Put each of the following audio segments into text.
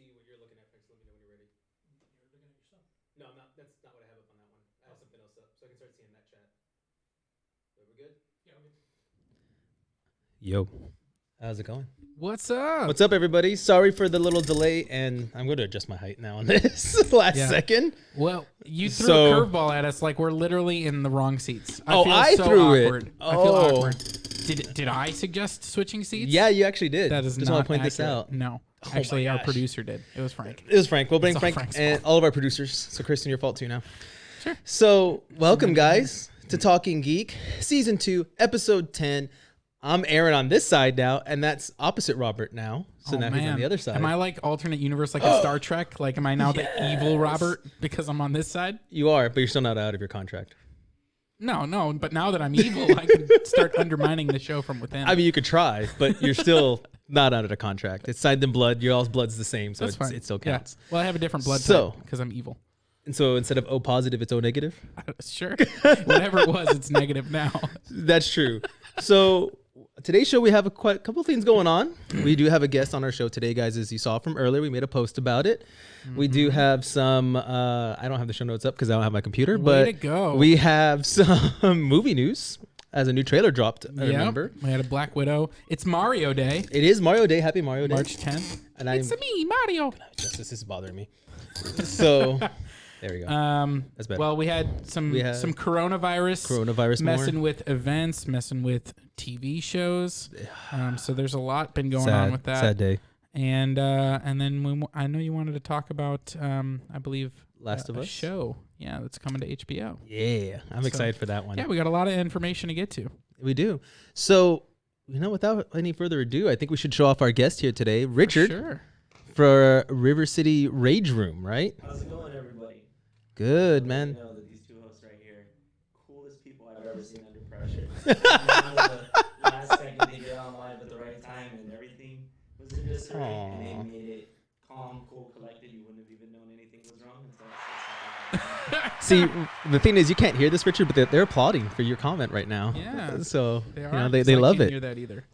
see what you're looking at, Frank. So let me know when you're ready. You're looking at your stuff. No, I'm not. That's not what I have up on that one. I have something else up, so I can start seeing that chat. So we're good. Yeah, we're good. Yo, how's it going? What's up? What's up, everybody? Sorry for the little delay, and I'm going to adjust my height now on this last second. Well, you threw So- a curveball at us like we're literally in the wrong seats. I threw it. awkward. I feel Oh. awkward. Did I suggest switching seats? Yeah, you actually did. That is Just not want to point accurate. this out. No, Oh actually, my our gosh. producer did. It was Frank. It was Frank. We'll bring It's all Frank Frank's and fault. all of our producers. So, Kristen, your fault too now. Sure. So, welcome, guys, to Talking Geek, Season 2, Episode 10. I'm Aaron on this side now, and that's opposite Robert now. So Oh, now he's on the other side. Am I like alternate universe, like a Star Trek? Like, am I now the evil Robert because I'm on this side? You are, but you're still not out of your contract. No. But now that I'm evil, I can start undermining the show from within. I mean, you could try, but you're still not out of the contract. It's signed in blood. Your all's blood's the same, so That's fine. it still Yeah. counts. Well, I have a different blood So- type because I'm evil. And so instead of O positive, it's O negative. Sure. Whatever it was, it's negative now. That's true. So today's show, we have a couple things going on. We do have a guest on our show today, guys. As you saw from earlier, we made a post about it. We do have some. I don't have the show notes up because I don't have my computer. Way But to go. we have some movie news as a new trailer dropped. I remember. We had a Black Widow. It's Mario Day, It is Mario Day. Happy Mario Day. March 10th. And It's me, Mario. this is bothering me. So there we go. That's better. Well, we had some Coronavirus messing more. with events, messing with TV shows. So there's a lot been going on with that. Sad day. And then I know you wanted to talk about, I believe, Last of a Us? show. Yeah, that's coming to HBO. Yeah, I'm excited for that one. Yeah, we got a lot of information to get to. We do. So, without any further ado, I think we should show off our guest here today, Richard, Sure. for River City Rage Room, right? How's it going, everybody? Good, I man. know that these two hosts right here, coolest people I've ever seen under pressure. The last second they get on live at the right time and everything was in disarray, and they Aw. made it calm, cool, collected. You wouldn't have even known anything was wrong until I said See, the thing is, you can't hear this, Richard, but they're applauding for your comment right now. Yeah. So, They are. they 'cause I love can't it. hear that either.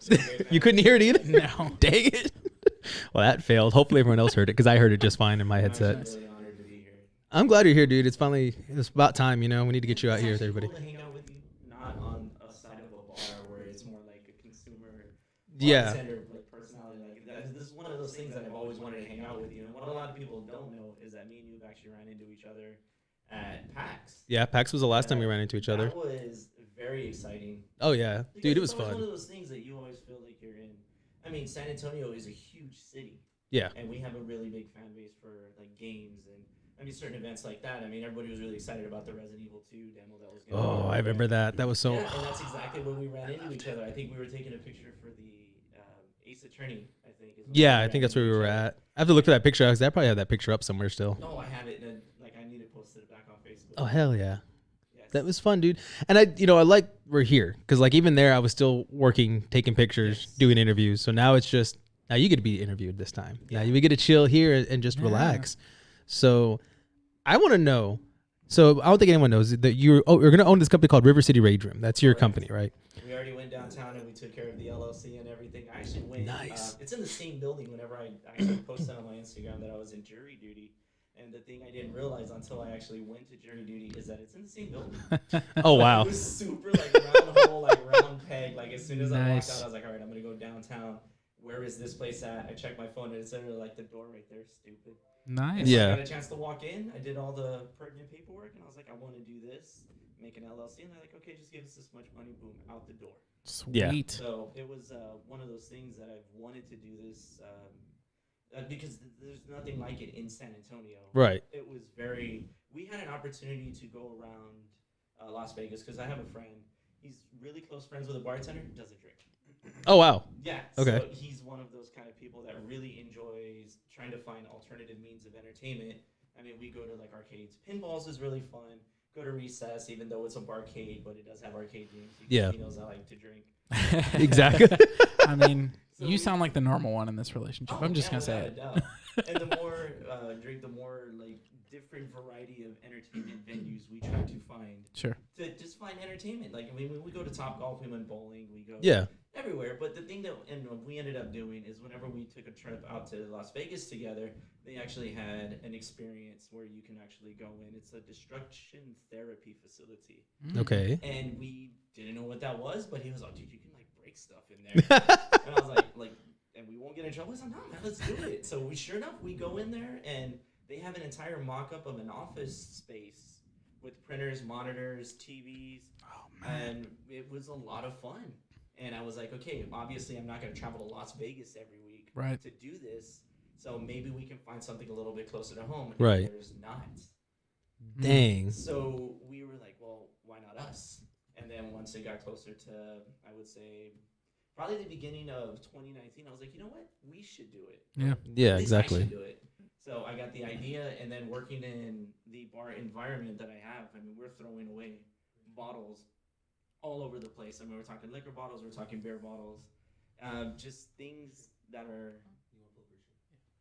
You couldn't hear it either? No. Dang it. Well, that failed. Hopefully everyone else heard it because I heard it just fine in my I'm headset. actually really honored to be here. I'm glad you're here, dude. It's about time, we need to get you out here with It's everybody. cool to hang out with you, not on a side of a bar where it's more like a consumer Yeah. bartender like personality. Like that. This is one of those things that I've always wanted to hang out with you. And what a lot of people don't know is that me and you've actually ran into each other at PAX. Yeah, PAX was the last time we ran into each other. That was very exciting. Oh, yeah. Because Dude, it was it's always fun. one of those things that you always feel like you're in. I mean, San Antonio is a huge city. Yeah. And we have a really big fan base for like games and I mean certain events like that. I mean, everybody was really excited about the Resident Evil 2 demo that was going to Oh, I remember that. That was so... Yeah, and that's exactly when we ran into each other. I think we were taking a picture for the Ace Attorney, I think. Is when Yeah, we I ran think that's where we into were each other. at. I have to look for that picture because I probably have that picture up somewhere still. No, I have it, and like I need to post it back on Facebook. Oh, hell yeah. Yes. That was fun, dude. And I like we're here because like even there I was still working, taking pictures, doing interviews. So now it's just, now you get to be interviewed this time. Yeah. Now we get to chill here and just Yeah. relax. So I want to know. So I don't think anyone knows that you're going to own this company called River City Rage Room. That's your Correct. company, right? We already went downtown and we took care of the LLC and everything. I actually went. Nice. It's in the same building. Whenever I actually posted on my Instagram that I was in jury duty, and the thing I didn't realize until I actually went to jury duty is that it's in the same building. Oh, wow. It was super like round hole, like round peg. Like as soon as I walked Nice. out, I was like, all right, I'm gonna go downtown. Where is this place at? I checked my phone and it said like the door right there. Stupid. Nice. And so Yeah. I got a chance to walk in. I did all the pertinent paperwork, and I was like, I want to do this, make an LLC, and they're like, okay, just give us this much money, boom, out the door. Sweet. So it was one of those things that I've wanted to do this because there's nothing like it in San Antonio. Right. It was we had an opportunity to go around Las Vegas because I have a friend. He's really close friends with a bartender who doesn't drink. Oh, wow. Yeah. Okay. So he's one of those kind of people that really enjoys trying to find alternative means of entertainment. I mean, we go to like arcades. Pinballs is really fun. Go to Recess, even though it's a barcade, but it does have arcade games. Yeah. He knows I like to drink. Exactly. I mean, So you sound like the normal one in this relationship. I'm just yeah, going to say without it. a doubt. And the more drink, the more like different variety of entertainment venues we try to find. Sure. To just find entertainment. Like, I mean, when we go to Top Golf, we went bowling, we go everywhere. But the thing that we ended up doing is whenever we took a trip out to Las Vegas together, they actually had an experience where you can actually go in. It's a destruction therapy facility. Okay. And we didn't know what that was, but he was like, dude, you can like break stuff in there. And I was like, and we won't get in trouble. I was like, no, man, let's do it. So sure enough, we go in there and they have an entire mock-up of an office space with printers, monitors, TVs. Oh, man. And it was a lot of fun. And I was like, okay, obviously I'm not going to travel to Las Vegas every week to do this. So maybe we can find something a little bit closer to home. And there's not. Dang. So we were like, well, why not us? And then once it got closer to, I would say, probably the beginning of 2019, I was like, you know what? We should do it. Yeah, exactly. I should do it. So I got the idea, and then working in the bar environment that I have, I mean, we're throwing away bottles all over the place. I mean, we're talking liquor bottles, we're talking beer bottles, just things that are...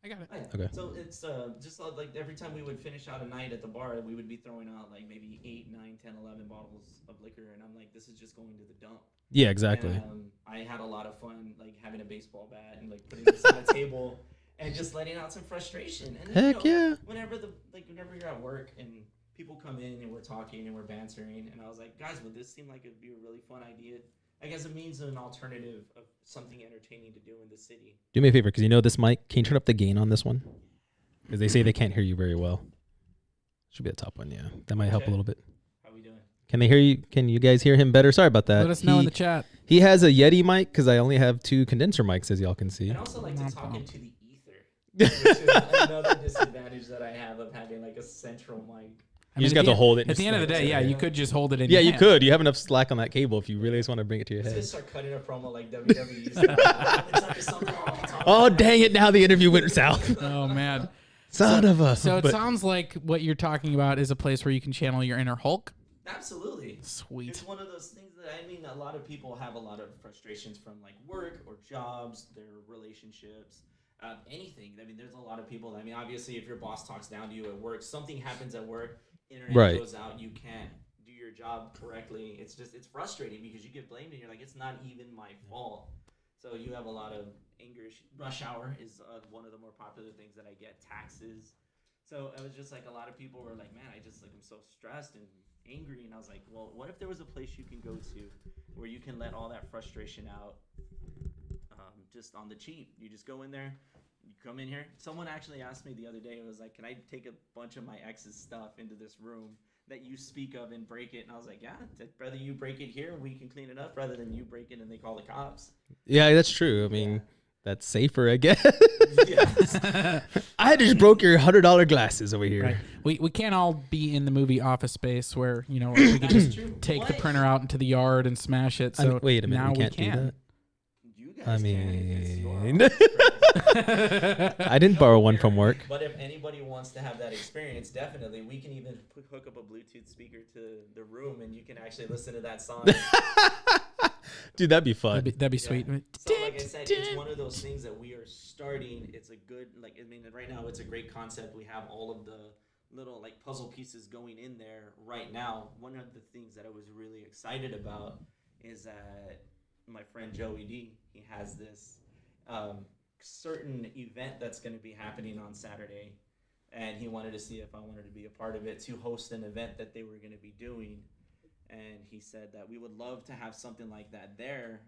I got it. Oh, yeah. Okay. So it's just like every time we would finish out a night at the bar, we would be throwing out like maybe 8, 9, 10, 11 bottles of liquor, and I'm like, this is just going to the dump. Yeah, exactly. And, I had a lot of fun, like having a baseball bat and like putting this on the table and just letting out some frustration. And then, whenever you're at work and people come in and we're talking and we're bantering, and I was like, guys, would this seem like it'd be a really fun idea? I guess it means an alternative of something entertaining to do in the city. Do me a favor, because you know this mic. Can you turn up the gain on this one? Because they say they can't hear you very well. Should be the top one, yeah. That might help a little bit. How are we doing? Can they hear you? Can you guys hear him better? Sorry about that. Let us know in the chat. He has a Yeti mic because I only have 2 condenser mics, as y'all can see. I also like to talk into the ether, which is another disadvantage that I have of having like a central mic. You just got to hold it. At the end of the day, you could just hold it in your hand. You could. You have enough slack on that cable if you really just want to bring it to your head. Just start cutting a promo like WWE. Oh, dang it. Now the interview went south. Oh, man. Son of a... So it sounds like what you're talking about is a place where you can channel your inner Hulk? Absolutely. Sweet. It's one of those things that, I mean, a lot of people have a lot of frustrations from like work or jobs, their relationships, anything. I mean, there's a lot of people. I mean, obviously, if your boss talks down to you at work, something happens at work, internet goes out, you can't do your job correctly. It's frustrating because you get blamed and you're like, it's not even my fault. So you have a lot of anger. Rush hour is one of the more popular things that I get. Taxes. So it was just like a lot of people were like, man, I'm so stressed and angry. And I was like, well, what if there was a place you can go to where you can let all that frustration out just on the cheap? You just go in there, you come in here. Someone actually asked me the other day, it was like, can I take a bunch of my ex's stuff into this room that you speak of and break it? And I was like, yeah, rather you break it here and we can clean it up rather than you break it and they call the cops. Yeah, that's true. I mean, that's safer, I guess. I just broke your $100 glasses over here. Right. We can't all be in the movie Office Space where, you know, we can just take the printer out into the yard and smash it. So wait a minute, now we can't do that? You guys can. I didn't borrow one from work. But if anybody wants to have that experience, definitely, we can even hook up a Bluetooth speaker to the room and you can actually listen to that song. Dude, that'd be fun. That'd be sweet. So like I said, it's one of those things that we are starting. It's a good, like, I mean, right now it's a great concept. We have all of the little like puzzle pieces going in there right now. One of the things that I was really excited about is that my friend Joey D, he has this certain event that's going to be happening on Saturday, and he wanted to see if I wanted to be a part of it to host an event that they were going to be doing. And he said that we would love to have something like that there.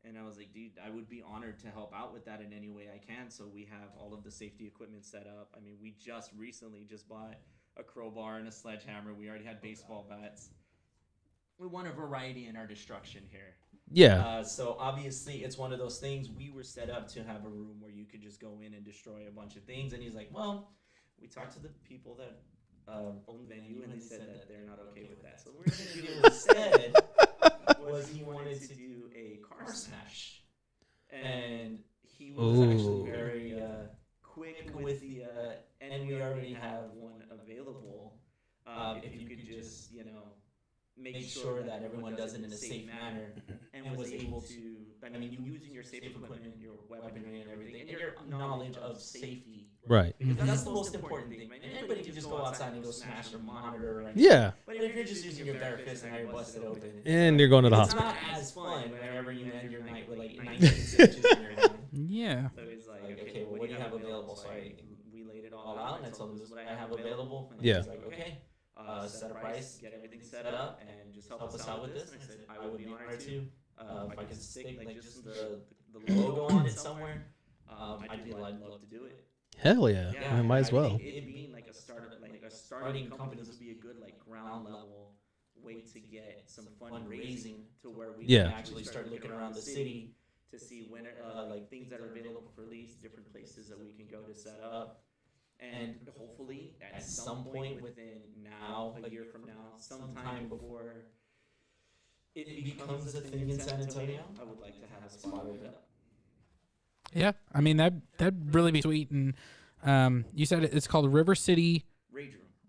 And I was like, dude, I would be honored to help out with that in any way I can. So we have all of the safety equipment set up. I mean, we just recently bought a crowbar and a sledgehammer. We already had baseball bats. We want a variety in our destruction here. Yeah. So obviously it's one of those things. We were set up to have a room where you could just go in and destroy a bunch of things. And he's like, well, we talked to the people that own the venue, and they said that they're not okay with that. So what we're going to do instead was he wanted to do a car smash. And he was actually very quick with the, and we already have one available. If you could just, you know, make sure that everyone does it in a safe manner, and was able to I mean, you using your safe equipment, your weaponry, and everything, and your knowledge of safety. Right. Because that's the most important thing. I mean, anybody can just go outside and go smash your monitor. Or Yeah. But if you're just using your bare fist and now you're busted open, And you're going to the it's hospital. not as fun whenever you end your night with like 19 stitches in your hand. Yeah. So it's like, okay, well, what do you have available? So we laid it all out, and I told him this is what I have available. And Yeah. he's like, okay, set a price, get everything set up, and just help us out with this. And I said, I would be honored to. If I could stick like just the logo on it somewhere, I'd love to do it. Hell yeah. I might as well. It being like a startup, like a starting company, this would be a good like ground level way to get some fundraising to where we can actually start looking around the city to see when like things that are available for lease, different places that we can go to set up. And hopefully at some point within now, a year from now, sometime before it becomes a thing in San Antonio, I would like to have a spot open up. Yeah, I mean that'd really be sweet. And you said it's called River City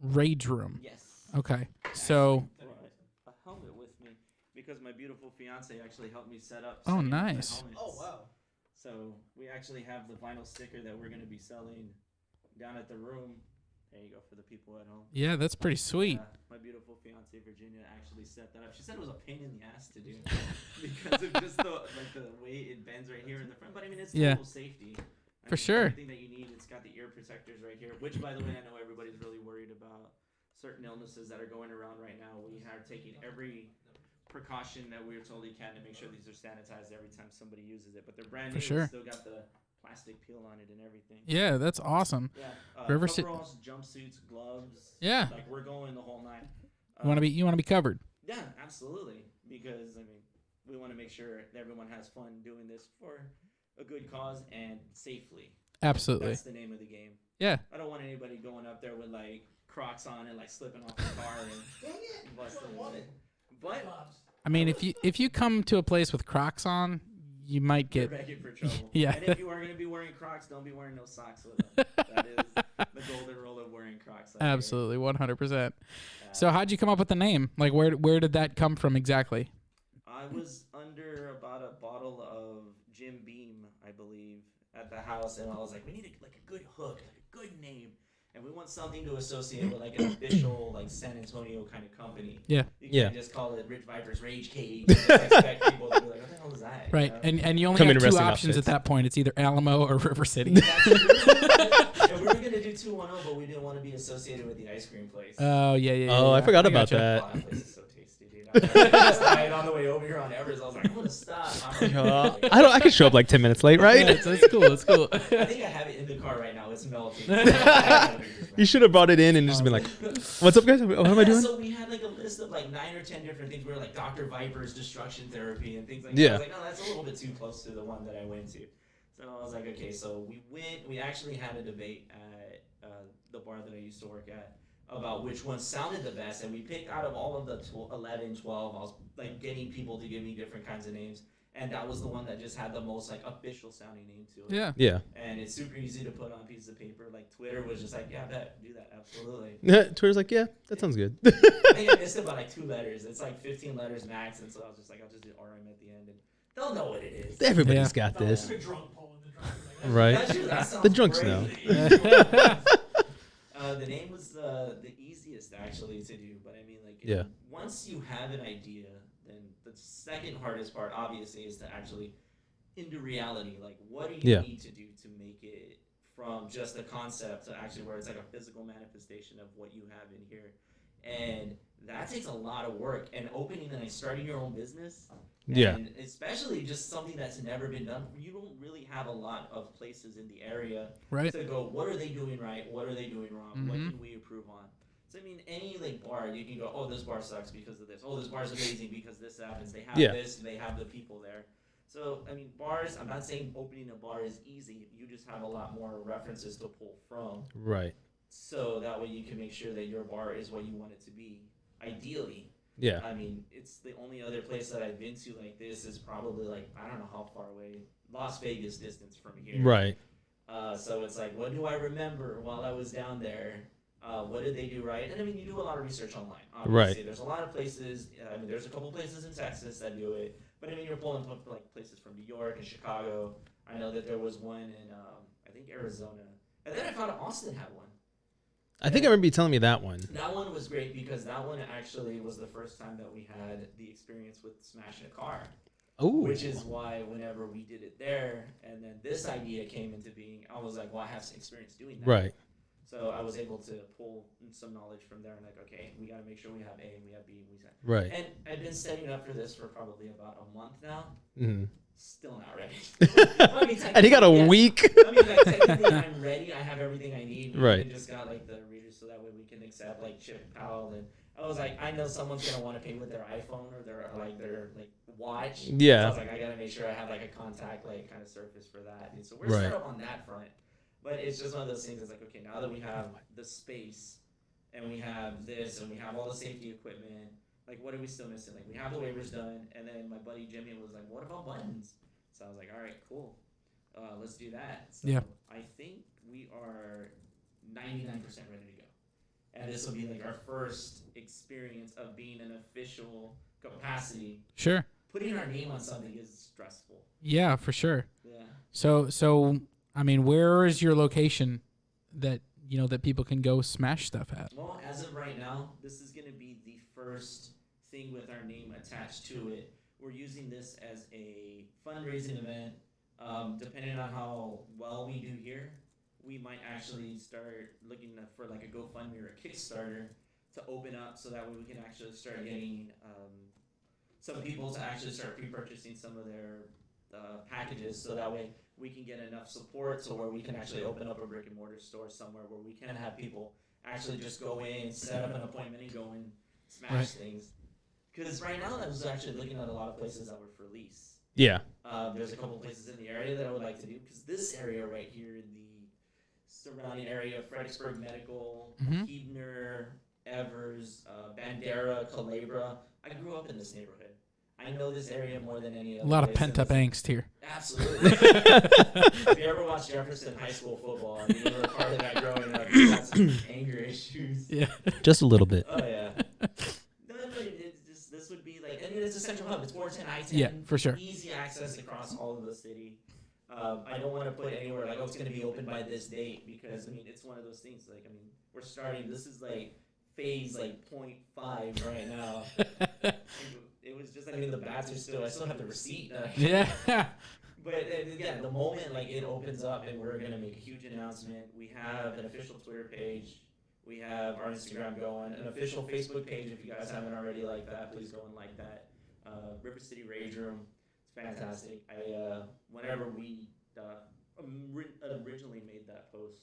Rage Room. Yes. Okay, so I brought a helmet with me because my beautiful fiance actually helped me set up. Oh, some nice. helmets. Oh wow. So we actually have the vinyl sticker that we're going to be selling down at the room. There you go for the people at home. yeah, that's pretty sweet. My beautiful fiance Virginia actually set that up. She said it was a pain in the ass to do because of just the way it bends right here in the front. But I mean, it's total safety. For sure. Everything that you need. It's got the ear protectors right here. Which, by the way, I know everybody's really worried about certain illnesses that are going around right now. We are taking every precaution that we're told we can to make sure these are sanitized every time somebody uses it. But they're brand new. For sure. Still got the plastic peel on it and everything. Yeah, that's awesome. Yeah. River City. Coveralls, jumpsuits, gloves. Yeah. Like we're going the whole nine. You want to be covered. Yeah, absolutely. Because I mean, we want to make sure that everyone has fun doing this for a good cause and safely. Absolutely. That's the name of the game. Yeah. I don't want anybody going up there with like Crocs on and like slipping off the car and busting it. But I mean, if you come to a place with Crocs on, you might get begging for trouble. Yeah. And if you are going to be wearing Crocs, don't be wearing no socks with them. That is the golden rule of wearing Crocs. Absolutely, 100%. So how'd you come up with the name? Like, where did that come from exactly? I was under about a bottle of Jim Beam, I believe, at the house, and I was like, we need a good hook, like a good name. And we want something to associate with like an official like San Antonio kind of company. Yeah. You Yeah. can't just call it Rich Viper's Rage Cage and just expect people to be like, what the hell is that? Right. You know? And you only Come in have two wrestling options outfits. at that point. It's either Alamo or River City. That's true. And we were gonna do 210, but we didn't want to be associated with the ice cream place. Oh yeah. Oh, I forgot about gotcha. that. Oh, that place is so tasty, dude. I was dying on the way over here on Everest. I was like, I'm gonna stop. I could show up like 10 minutes late, right? Yeah, it's cool. It's cool. I think I have it in the car right now. It's melting. You should have brought it in and just been like, "What's up, guys? What am I doing?" So we had like a list of like 9 or 10 different things. We were like Dr. Viper's destruction therapy and things like that. Yeah. I was like, no, that's a little bit too close to the one that I went to. So I was like, okay. So we actually had a debate at the bar that I used to work at about which one sounded the best, and we picked out of all of the 11, 12. I was like getting people to give me different kinds of names. And that was the one that just had the most like official sounding name to it. Yeah. Yeah. And it's super easy to put on pieces of paper. Like Twitter was just like, yeah, bet, do that, absolutely. Twitter's like, "Yeah, that sounds good." I think I missed it by like 2 letters. It's like 15 letters max, and so I was just like, I'll just do RM at the end, and they'll know what it is. Everybody's got this, Like a drunk pulling the drunk. right? Actually, that sounds The drunks great. know. The name was the easiest actually to do, but I mean, like, Yeah. once you have an idea, then the second hardest part, obviously, is to actually into reality. Like, what do you need to do to make it from just a concept to actually where it's like a physical manifestation of what you have in here? And that takes a lot of work. And opening and like starting your own business, Yeah. and especially just something that's never been done, you don't really have a lot of places in the area Right. to go, what are they doing right? What are they doing wrong? What Mhm. can we improve on? So I mean, any like bar, you can go, oh, this bar sucks because of this. Oh, this bar's amazing because this happens. They have this, they have the people there. So I mean, bars. I'm not saying opening a bar is easy. You just have a lot more references to pull from. Right. So that way you can make sure that your bar is what you want it to be. Ideally. Yeah. I mean, it's the only other place that I've been to like this is probably like, I don't know how far away, Las Vegas distance from here. Right. So it's like, what do I remember while I was down there? What did they do right? And I mean, you do a lot of research online. Obviously. Right. There's a lot of places. I mean, there's a couple places in Texas that do it. But I mean, you're pulling up like places from New York and Chicago. I know that there was one in I think Arizona, and then I found out Austin had one. I think I remember you telling me that one. That one was great because that one actually was the first time that we had the experience with smashing a car. Oh. Which is why whenever we did it there, and then this idea came into being, I was like, well, I have some experience doing that. Right. So I was able to pull some knowledge from there and like, okay, we got to make sure we have A and we have B and we have. Right. And I've been setting up for this for probably about a month now. Mm-hmm. Still not ready. I mean, And he got a week. I mean, like, technically, I'm ready. I have everything I need. Right. We just got like the readers, so that way we can accept like Chip Powell. And I was like, I know someone's gonna want to pay with their iPhone or their watch. Yeah. So I was like, I gotta make sure I have like a contact like kind of surface for that. And so we're Right. set up on that front. But it's just one of those things. It's like, okay, now that we have the space and we have this and we have all the safety equipment, like, what are we still missing? Like, we have the waivers done, and then my buddy Jimmy was like, what about buttons? So I was like, all right, cool. Let's do that. So Yeah. I think we are 99% ready to go. And this will be like our first experience of being an official capacity. Sure. Putting our name on something is stressful. Yeah, for sure. Yeah. So I mean, where is your location that that people can go smash stuff at? Well, as of right now, this is going to be the first thing with our name attached to it. We're using this as a fundraising event. Depending on how well we do here, we might actually start looking for like a GoFundMe or a Kickstarter to open up so that way we can actually start getting some people to actually start pre-purchasing some of their packages, so that way we can get enough support so where we can actually open up a brick and mortar store somewhere where we can have people actually just go in, set up an appointment, and go and smash things. Because right now I was actually looking at a lot of places that were for lease. Yeah. There's a couple places in the area that I would like to do, because this area right here in the surrounding area of Fredericksburg Medical, Huebner, Evers, Bandera, Calabria. I grew up in this neighborhood. I know this area more than any other. A lot of place in pent-up this- angst here. Absolutely. If you ever watched Jefferson High School football, I mean, you were a part of that growing up. You had some anger issues. Yeah. Just a little bit. Oh, yeah. No, it's just, this would be like, I mean, it's a central hub. It's 410 I-10. Yeah, for sure. Easy access across all of the city. I don't want to put anywhere like, oh, it's going to be open by this date, because, I mean, it's one of those things. Like, I mean, we're starting, this is like phase like 0.5 right now. It was just, I mean, the bats are still, I still have the receipt. Yeah. But again, the moment like it opens up and we're gonna make a huge announcement, we have an official Twitter page, we have our Instagram going, an official Facebook page. If you guys haven't already liked that, please go and like that. River City Rage Room, it's fantastic. Whenever we originally made that post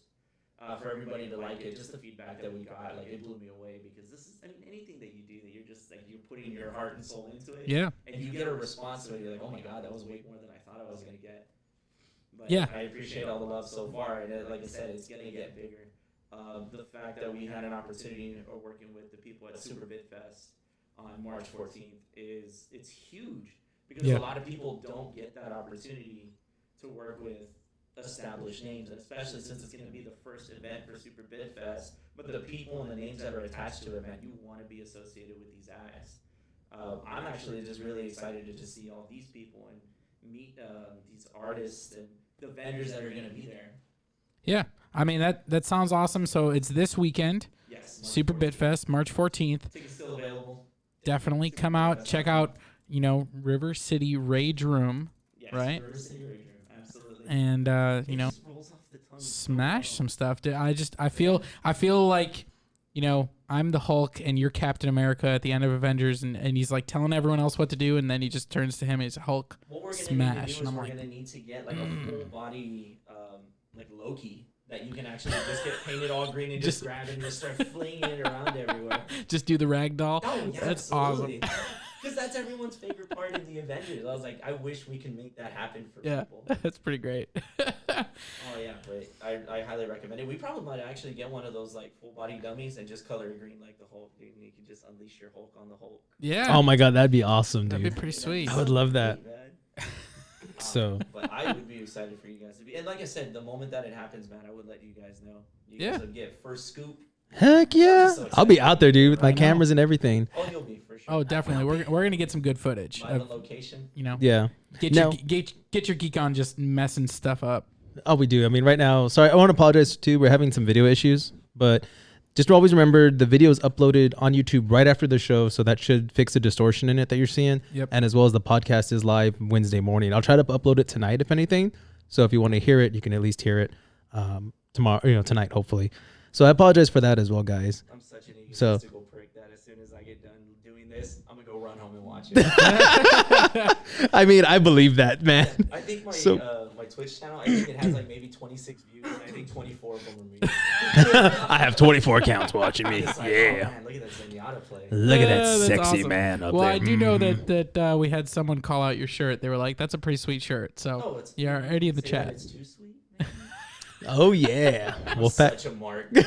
for everybody to like it, just the feedback that we got, like, it blew me away, because this is, I mean, anything that you do that you're just like, you're putting your heart and soul into it. Yeah. And you get a response to it, you're like, oh my God, that was way more than I thought I was going to get. But Yeah. I appreciate all the love so far, and like I said, it's going to get bigger. The fact that we had an opportunity of working with the people at Super Bit Fest on March 14th it's huge, because a lot of people don't get that opportunity to work with established names, and especially since it's going to be the first event for Super Bit Fest, but the people and the names that are attached to it, man, you want to be associated with these acts. I'm actually just really excited to just see all these people and meet these artists and the vendors that are going to be there. Yeah. I mean, that sounds awesome. So it's this weekend, Yes. Super Bit Fest, March 14th. Tickets still available. Definitely come out, check out, River City Rage Room, Yes, right? River City Rage Room, absolutely. And It just rolls off the tongue so smash well. some stuff. I feel like, I'm the Hulk and you're Captain America at the end of Avengers, and he's like telling everyone else what to do, and then he just turns to him and he's Hulk. What we're gonna Smash. need to do And is I'm we're like, gonna need to get like a full body like Loki that you can actually just get painted all green and just grab it and just start flinging it around everywhere. just do the ragdoll. Oh yeah, That's absolutely. Because that's everyone's favorite part of the Avengers. I was like, I wish we can make that happen for Yeah, people. that's pretty great. Oh yeah, but I highly recommend it. We probably might actually get one of those like full body dummies and just color it green like the Hulk, dude. And you can just unleash your Hulk on the Hulk. Yeah. Oh my God, that'd be awesome, That'd be dude. pretty sweet. I would love that. Sweet, man. So But I would be excited for you guys to be. And like I said, the moment that it happens, man, I would let you guys know. You Yeah. guys would get first scoop. Heck yeah. so I'll be excited. out there, dude, with my I know. cameras and everything. Oh, you'll be for sure. Oh, definitely. We're gonna get some good footage. Live Of, on location. you know, Yeah. get No. your geek on just messing stuff up. Oh, we do. I mean, right now, sorry, I want to apologize too. We're having some video issues, but just always remember the video is uploaded on YouTube right after the show, so that should fix the distortion in it that you're seeing. Yep. And as well as the podcast is live Wednesday morning. I'll try to upload it tonight, if anything. So if you want to hear it, you can at least hear it tomorrow, tonight, hopefully. So I apologize for that as well, guys. I'm such an So- egotistical prick that as soon as I get done doing this, I'm gonna go run home and watch it. I mean, I believe that, man. I think my So- my Twitch channel, I think it has like maybe 26 views, and I think 24 of them are me. I have 24 accounts watching me. It's like, Yeah. oh, man, look at that Zenyatta play. Look at that That's sexy awesome. man up Well, there. I do know that we had someone call out your shirt. They were like, "That's a pretty sweet shirt." So Oh, it's you're already in the say that chat. It's too sweet. Man. Oh, yeah. Well, Such a mark. Dude.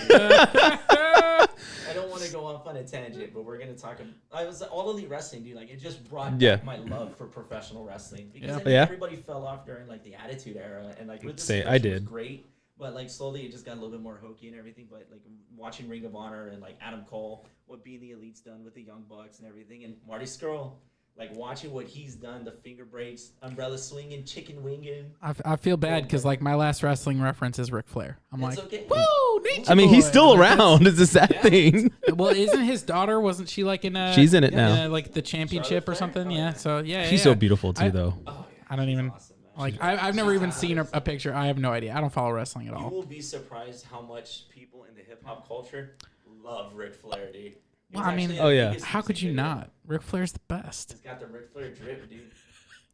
I don't want to go off on a tangent, but we're gonna talk. I was all elite wrestling, dude. Like it just brought Yeah. back my love for professional wrestling because Yeah. I think Yeah. everybody fell off during like the Attitude Era, and like with this Say, I promotion was did. great, but like slowly it just got a little bit more hokey and everything. But like watching Ring of Honor and like Adam Cole, what Being the Elite's done with the Young Bucks and everything, and Marty Scurll. Like watching what he's done, the finger breaks, umbrella swinging, chicken winging. I feel bad because like my last wrestling reference is Ric Flair. I'm It's like, okay. woo, Nature I mean, he's Boy. still Like, that's- around. It's a sad Yeah. thing. Well, isn't his daughter? Wasn't she like in a? She's in it in now. like the championship or Charlotte something? Flair? Yeah. Oh, yeah. So yeah. She's yeah. so beautiful, too, I- though. Oh, yeah. I don't she's even awesome, man. like. She's I've never she's even seen a picture. I have no idea. I don't follow wrestling at You all. will be surprised how much people in the hip hop culture love Ric Flair, dude. He's Well, I mean- actually Oh, the yeah. biggest How could you music video. not? Ric Flair's the best. He's got the Ric Flair drip, dude.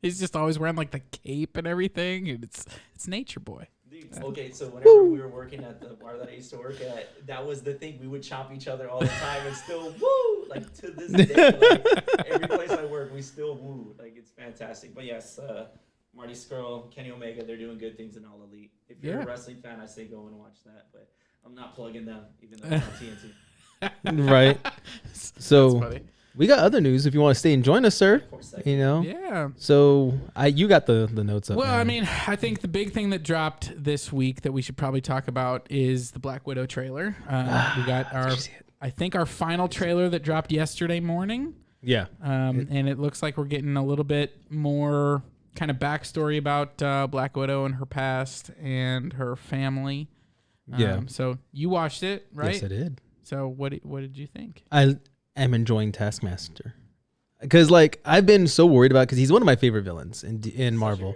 He's just always wearing like the cape and everything, and it's Nature Boy. Dude, okay, so whenever we were working at the bar that I used to work at, that was the thing. We would chop each other all the time and still woo. Like to this day, like, every place I work, we still woo. Like it's fantastic. But yes, Marty Scurll, Kenny Omega, they're doing good things in All Elite. If you're Yeah. a wrestling fan, I say go and watch that. But I'm not plugging them, even though it's on TNT. Right. That's So funny. we got other news if you want to stay and join us, sir. Of course, I You know? Yeah. So you got the notes up. Well, man. I mean, I think the big thing that dropped this week that we should probably talk about is the Black Widow trailer. We got our, Did you see it? I think our final trailer that dropped yesterday morning. Yeah. And it looks like we're getting a little bit more kind of backstory about Black Widow and her past and her family. Yeah. So you watched it, right? Yes, I did. So what did you think? I am enjoying Taskmaster. Because, like, I've been so worried about because he's one of my favorite villains in Marvel.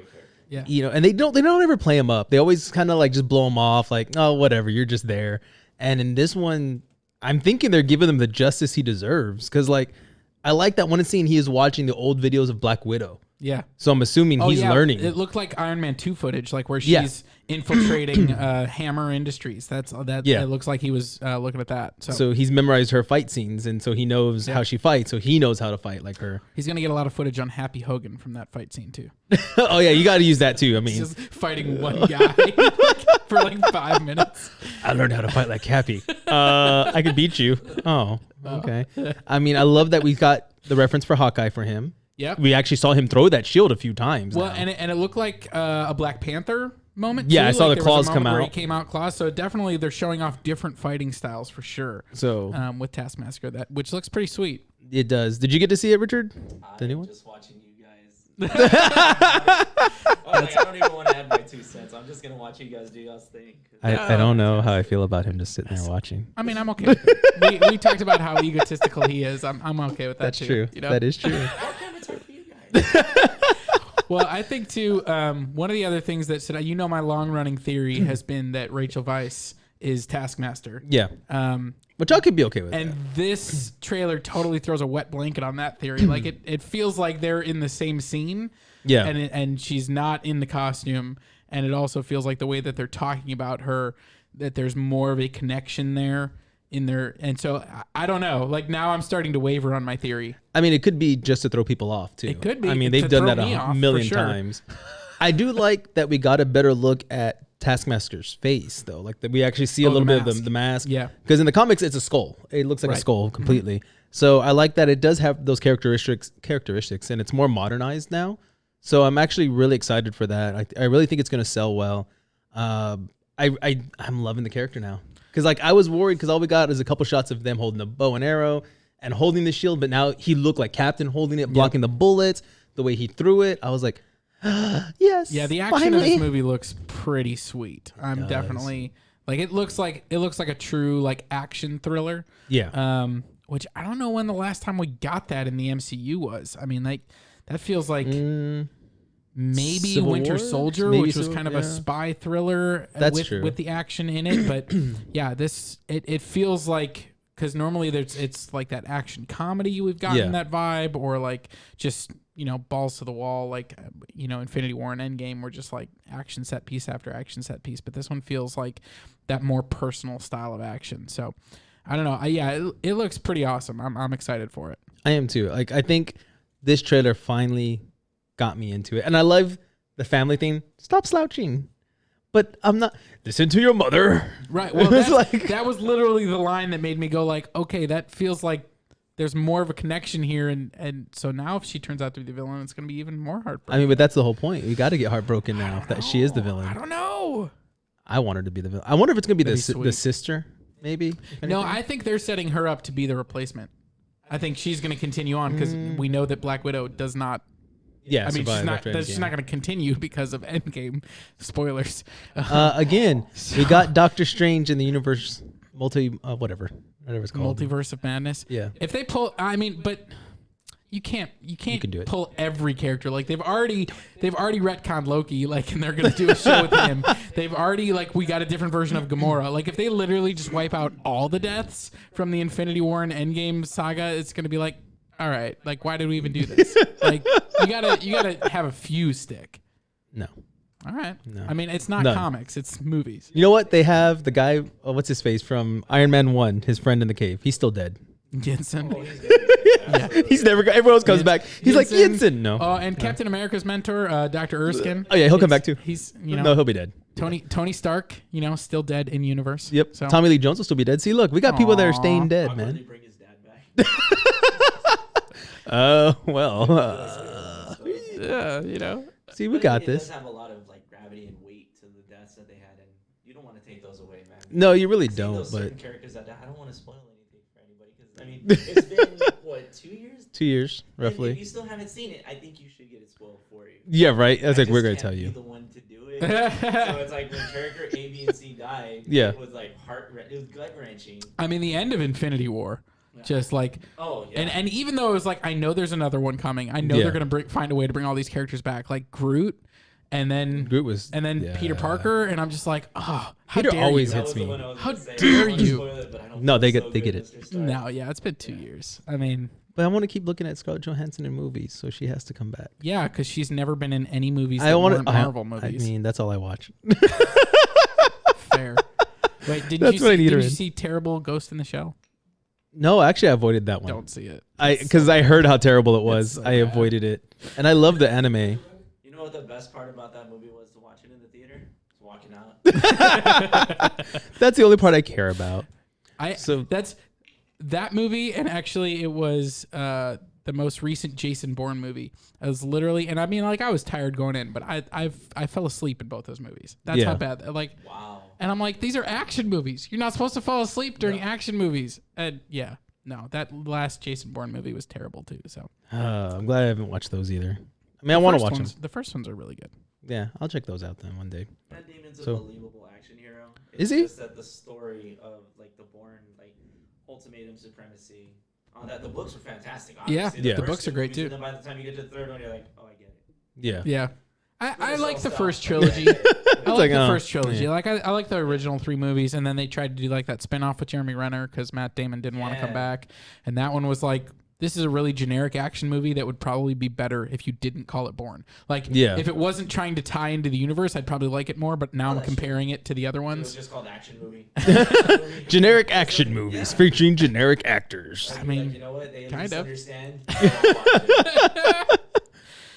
Yeah. You know, and they don't ever play him up. They always kind of like just blow him off, like, oh, whatever, you're just there. And in this one, I'm thinking they're giving him the justice he deserves. Because, like, I like that one scene he is watching the old videos of Black Widow. Yeah. So I'm assuming he's learning. It looked like Iron Man 2 footage, like where Yeah. she's infiltrating Hammer Industries. That's that. Yeah. It looks like he was looking at that. So, So he's memorized her fight scenes, and so he knows how she fights. So he knows how to fight like her. he's gonna get a lot of footage on Happy Hogan from that fight scene too. Oh yeah, you got to use that too. I He's mean, just fighting one guy for like 5 minutes. I learned how to fight like Happy. I could beat you. Oh, okay. I mean, I love that we got the reference for Hawkeye for him. Yep. We actually saw him throw that shield a few times. Well, now. and it looked like a Black Panther moment. Yeah, too. I saw Like, the there was a claws come moment where out. He came out claws. So definitely they're showing off different fighting styles for sure. So With Taskmaster, which looks pretty sweet. it does. Did you get to see it, Richard? I'm anyone? just watching you guys. I don't even want to add my 2 cents. I'm just gonna watch you guys do y'all's thing. I don't know how I feel about him just sitting there watching. I mean, I'm okay. With it. We talked about how egotistical he is. I'm okay with that That's too. true. You know? That is true. Why can't it talk for you guys? Well, I think too. One of the other things that said, my long running theory has been that Rachel Weisz is Taskmaster. Yeah. But y'all could be okay with And that. this trailer totally throws a wet blanket on that theory. Like it feels like they're in the same scene. Yeah. And she's not in the costume. And it also feels like the way that they're talking about her, that there's more of a connection there in there. And so I don't know. Like now I'm starting to waver on my theory. I mean, it could be just to throw people off too. It could be I mean, to they've done throw that me a off, for million sure. times. I do like that we got a better look at Taskmaster's face, though. Like that we actually see a Oh, the little bit mask. of the mask. Yeah. Because in the comics, it's a skull. It looks like a Right. skull completely. So I like that it does have those characteristics, and it's more modernized now. So I'm actually really excited for that. I really think it's going to sell well. I'm loving the character now. Because like I was worried because all we got is a couple shots of them holding the bow and arrow and holding the shield, but now he looked like Captain holding it, blocking the bullets. The way he threw it, I was like, yes. Yeah, the action finally. in this movie looks pretty sweet. I'm definitely like it looks like a true like action thriller. Yeah. Which I don't know when the last time we got that in the MCU was. I mean, like that feels like maybe Civil Winter War? Soldier, Maybe which was Civil- kind of yeah. a spy thriller That's with, true. with the action in it. But yeah, it feels like, because normally it's like that action comedy we've gotten that vibe, or like just, you know, balls to the wall, like, you know, Infinity War and Endgame were just like action set piece after action set piece. But this one feels like that more personal style of action. So I don't know. It looks pretty awesome. I'm excited for it. I am too. Like I think this trailer finally got me into it, and I love the family thing. Stop slouching, but I'm not. Listen to your mother. Right. Well, It's that was literally the line that made me go like, okay, that feels like there's more of a connection here, and so now if she turns out to be the villain, it's gonna be even more heartbreaking. I mean, but that's the whole point. We got to get heartbroken now that she is the villain. I don't know. I want her to be the villain. I wonder if it's gonna be That'd be the sweet. sister, maybe. if No, anything. I think they're setting her up to be the replacement. I think she's going to continue on because we know that Black Widow does not. Yeah, I mean, she's survive not. after She's Endgame. not going to continue because of Endgame. Spoilers. Again, we got Doctor Strange in the universe, whatever it's called. Multiverse of Madness. Yeah. If they pull, I mean, but you can't can do it. pull every character. Like they've already retconned Loki, like, and they're going to do a show with him. They've already, like, we got a different version of Gamora. Like if they literally just wipe out all the deaths from the Infinity War and Endgame saga, it's going to be like, all right, like why did we even do this? Like you gotta have a few stick. No. All right. No. I mean, it's not None. comics; it's movies. You know what? They have the guy, what's his face, from Iron Man 1, his friend in the cave. He's still dead. Jensen. Oh, he's good. He's never, everyone else comes back. He's like, Jensen. No. Oh, and Captain America's mentor, Dr. Erskine. Oh, yeah, he'll come back too. He's No, he'll be dead. Tony Stark, still dead in universe. Yep. So Tommy Lee Jones will still be dead. See, look, we got people that are staying dead, Awkwardly man. bring his dad back. Oh, well. yeah, See, we But got it this. does have a lot of like gravity and weight to the deaths that they had, and you don't want to take those away, man. No, you really Seeing don't, those but certain characters that die, I don't want to spoil anything for anybody because I mean it's been what 2 years. 2 years, And if roughly. you still haven't seen it, I think you should get it spoiled for you. Yeah, right. I was like, just we're going to can't tell be you. the one to do it. So it's like when character A, B, and C died. Yeah. It was like it was gut wrenching. I mean, the end of Infinity War, just like. Oh yeah. And even though it was like, I know there's another one coming. I know Yeah. they're gonna find a way to bring all these characters back, like Groot, and then Groot was. Peter yeah. Parker, and I'm just like, oh, how Peter dare always you? hits me. How dare you? No, they get it. No, yeah, it's been 2 years. I mean, But I want to keep looking at Scarlett Johansson in movies, so she has to come back. yeah, because she's never been in any movies I that want weren't Marvel movies. I mean, that's all I watch. Fair. Wait, That's what I need her did you in. see Terrible Ghost in the Shell? No, actually, I avoided that one. Don't see it. Because I heard how terrible it was. so I bad. avoided it, and I love the anime. You know what the best part about that movie was to watch it in the theater? It's walking out. That's the only part I care about. That's that movie, and actually it was the most recent Jason Bourne movie. I was literally, and I mean, like, I was tired going in, but I fell asleep in both those movies. That's Yeah. how bad. Like, Wow. and I'm like, these are action movies. You're not supposed to fall asleep during action movies. And yeah, no, that last Jason Bourne movie was terrible too. So I'm glad I haven't watched those either. I mean, I want to watch them. The first ones are really good. Yeah, I'll check those out then one day. Matt Damon's So- a believable action hero. Is It's he? just that the story of like the Bourne like ultimatum supremacy. That the books are fantastic. Yeah, Obviously. yeah. The first books two are great, movies, too. And then by the time you get to the third one, you're like, oh, I get it. Yeah. Yeah. I It's like all the stuff. first trilogy. I like like, the oh, first trilogy. yeah. Like I like the original 3 movies, and then they tried to do like that spinoff with Jeremy Renner because Matt Damon didn't want to come Yeah. back, and that one was like, this is a really generic action movie that would probably be better if you didn't call it Bourne. Like, Yeah. if it wasn't trying to tie into the universe, I'd probably like it more. But now I'm that's true. comparing it to the other It was ones. just called action movie. Generic action movies featuring generic actors. I I mean, mean, you know what? They at kind least of. understand.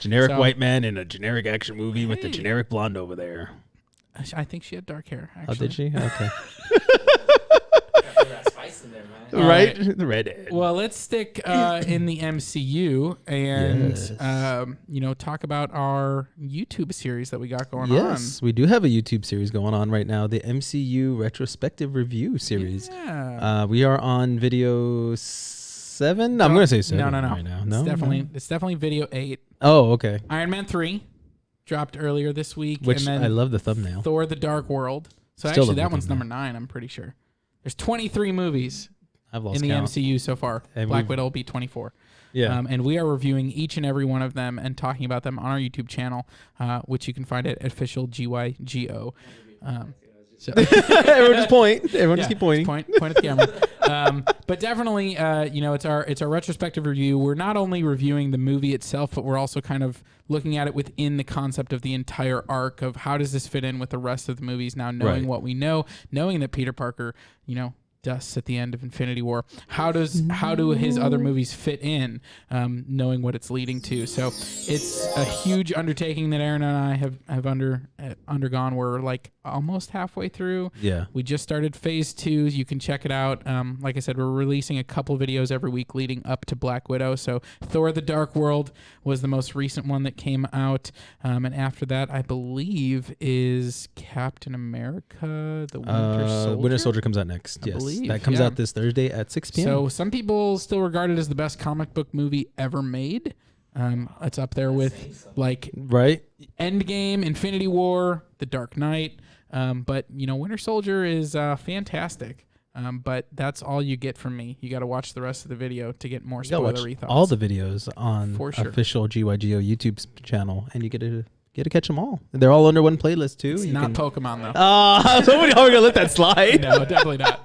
Generic So- white man in a generic action movie with the Hey. generic blonde over there. I think she had dark hair. Oh, Actually. did she? Okay. That spicy X in there, man. Right? right. The redhead. Well, let's stick in the MCU and Yes. talk about our YouTube series that we got going Yes, we do have a YouTube series going on right now, the MCU retrospective review on. series. Yeah. We are on video 7. I'm going to say 7 No. right now. No, It's definitely video 8. Oh, okay. Iron Man 3 dropped earlier this week. Which and then I love the thumbnail. Thor: The Dark World. So Still actually, love that the one's thumbnail. number 9. I'm pretty sure. There's 23 movies I've lost in the count. MCU so far. And Black we've- Widow will be 24. Yeah. And we are reviewing each and every one of them and talking about them on our YouTube channel, which you can find at official GYGO. So Everyone just point. Everyone just keep pointing. Point at the camera. But definitely, it's our retrospective review. We're not only reviewing the movie itself, but we're also kind of looking at it within the concept of the entire arc of how does this fit in with the rest of the movies. Now, knowing Right. what we know, knowing that Peter Parker, dusts at the end of Infinity War. How do his other movies fit in? Knowing what it's leading to. So it's a huge undertaking that Aaron and I have undergone. We're like almost halfway through. Yeah. We just started phase 2. You can check it out. Like I said, we're releasing a couple videos every week leading up to Black Widow. So Thor: The Dark World was the most recent one that came out. And after that, I believe, is Captain America, the Winter Soldier. Winter Soldier comes out next. I Yes. believe, That comes yeah. out this Thursday at 6 p.m. So some people still regard it as the best comic book movie ever made. It's up there with like right? Endgame, Infinity War, The Dark Knight. But Winter Soldier is fantastic. But that's all you get from me. You got to watch the rest of the video to get more You gotta watch spoilery thoughts. all the videos on For sure. official GYGO YouTube channel, and you get to catch them all. They're all under one playlist too. It's You not can- Pokemon though. Somebody are gonna let that slide. No, definitely not.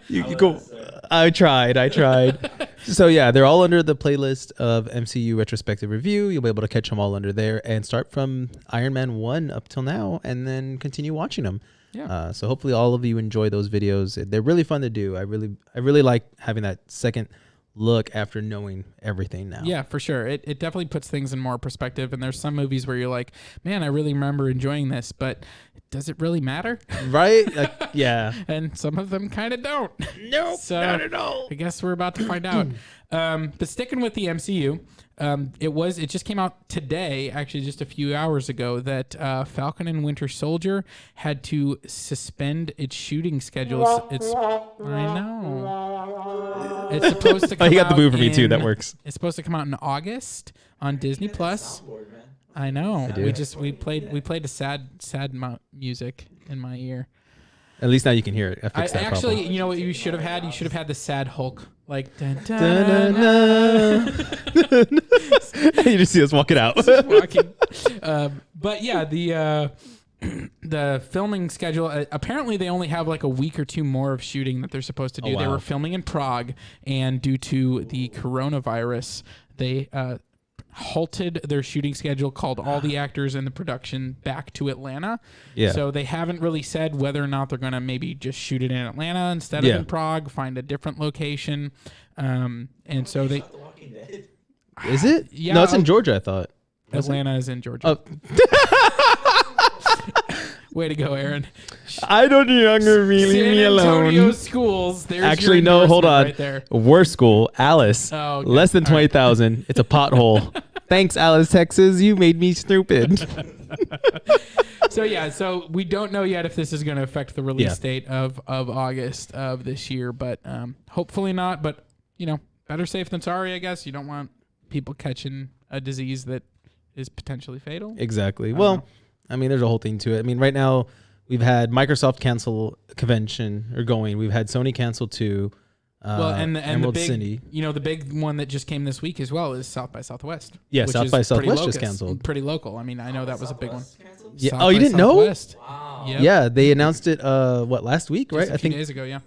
You go. I tried. So yeah, they're all under the playlist of MCU retrospective review. You'll be able to catch them all under there and start from Iron Man 1 up till now, and then continue watching them. Yeah. So hopefully all of you enjoy those videos. They're really fun to do. I really like having that second look after knowing everything now. Yeah, for sure. It definitely puts things in more perspective. And there's some movies where you're like, man, I really remember enjoying this, but does it really matter? Right? Like, yeah. And some of them kind of don't. Nope. So not at all. I guess we're about to find out. But sticking with the MCU, it just came out today, actually just a few hours ago, that Falcon and Winter Soldier had to suspend its shooting schedules. I know. It's supposed to come Oh, you got the out boo for me too. in- That works. It's supposed to come out in August on Disney Plus. Soundboard, man. I know. do. We played a sad music in my ear. At least now you can hear it. I I fixed that actually, problem. you know what you should have had? You should have had the sad Hulk, like. Dun, dun, Da-na-na. You just see us walking out. walking. But yeah, the filming schedule. Apparently, they only have like a week or two more of shooting that they're supposed to do. Oh, They wow. were filming in Prague, and due to the coronavirus, they halted their shooting schedule, called all the actors in the production back to Atlanta. Yeah. So they haven't really said whether or not they're going to maybe just shoot it in Atlanta instead Yeah. of in Prague, find a different location. And so they Shot The Walking Dead. Is it? Yeah, No, it's in Georgia, I thought. Atlanta is in Georgia. Oh. Way to go, Aaron. I don't younger leave San me Antonio alone. schools. There's Actually, your no, hold endorsement on. Right there. Worst school, Alice. Oh, okay. Less than All right. 20,000. It's a pothole. Thanks, Alice, Texas. You made me stupid. So yeah, so we don't know yet if this is going to affect the release Yeah. date of August of this year, but hopefully not. But better safe than sorry, I guess. You don't want people catching a disease that is potentially fatal. Exactly. don't Well, know. I mean, there's a whole thing to it. I mean, right now we've had Microsoft cancel a convention or going. We've had Sony cancel too. Well, and the Emerald big, City. the big one that just came this week as well is South by Southwest. Yeah, which South is by pretty Southwest just locus, canceled. Pretty local. I mean, I know that was a big one. Southwest canceled? Yeah. South Oh, you by didn't know? Wow. Southwest. Yep. Yeah, they announced it. Last week, Just right? a I few think. days ago. Yeah.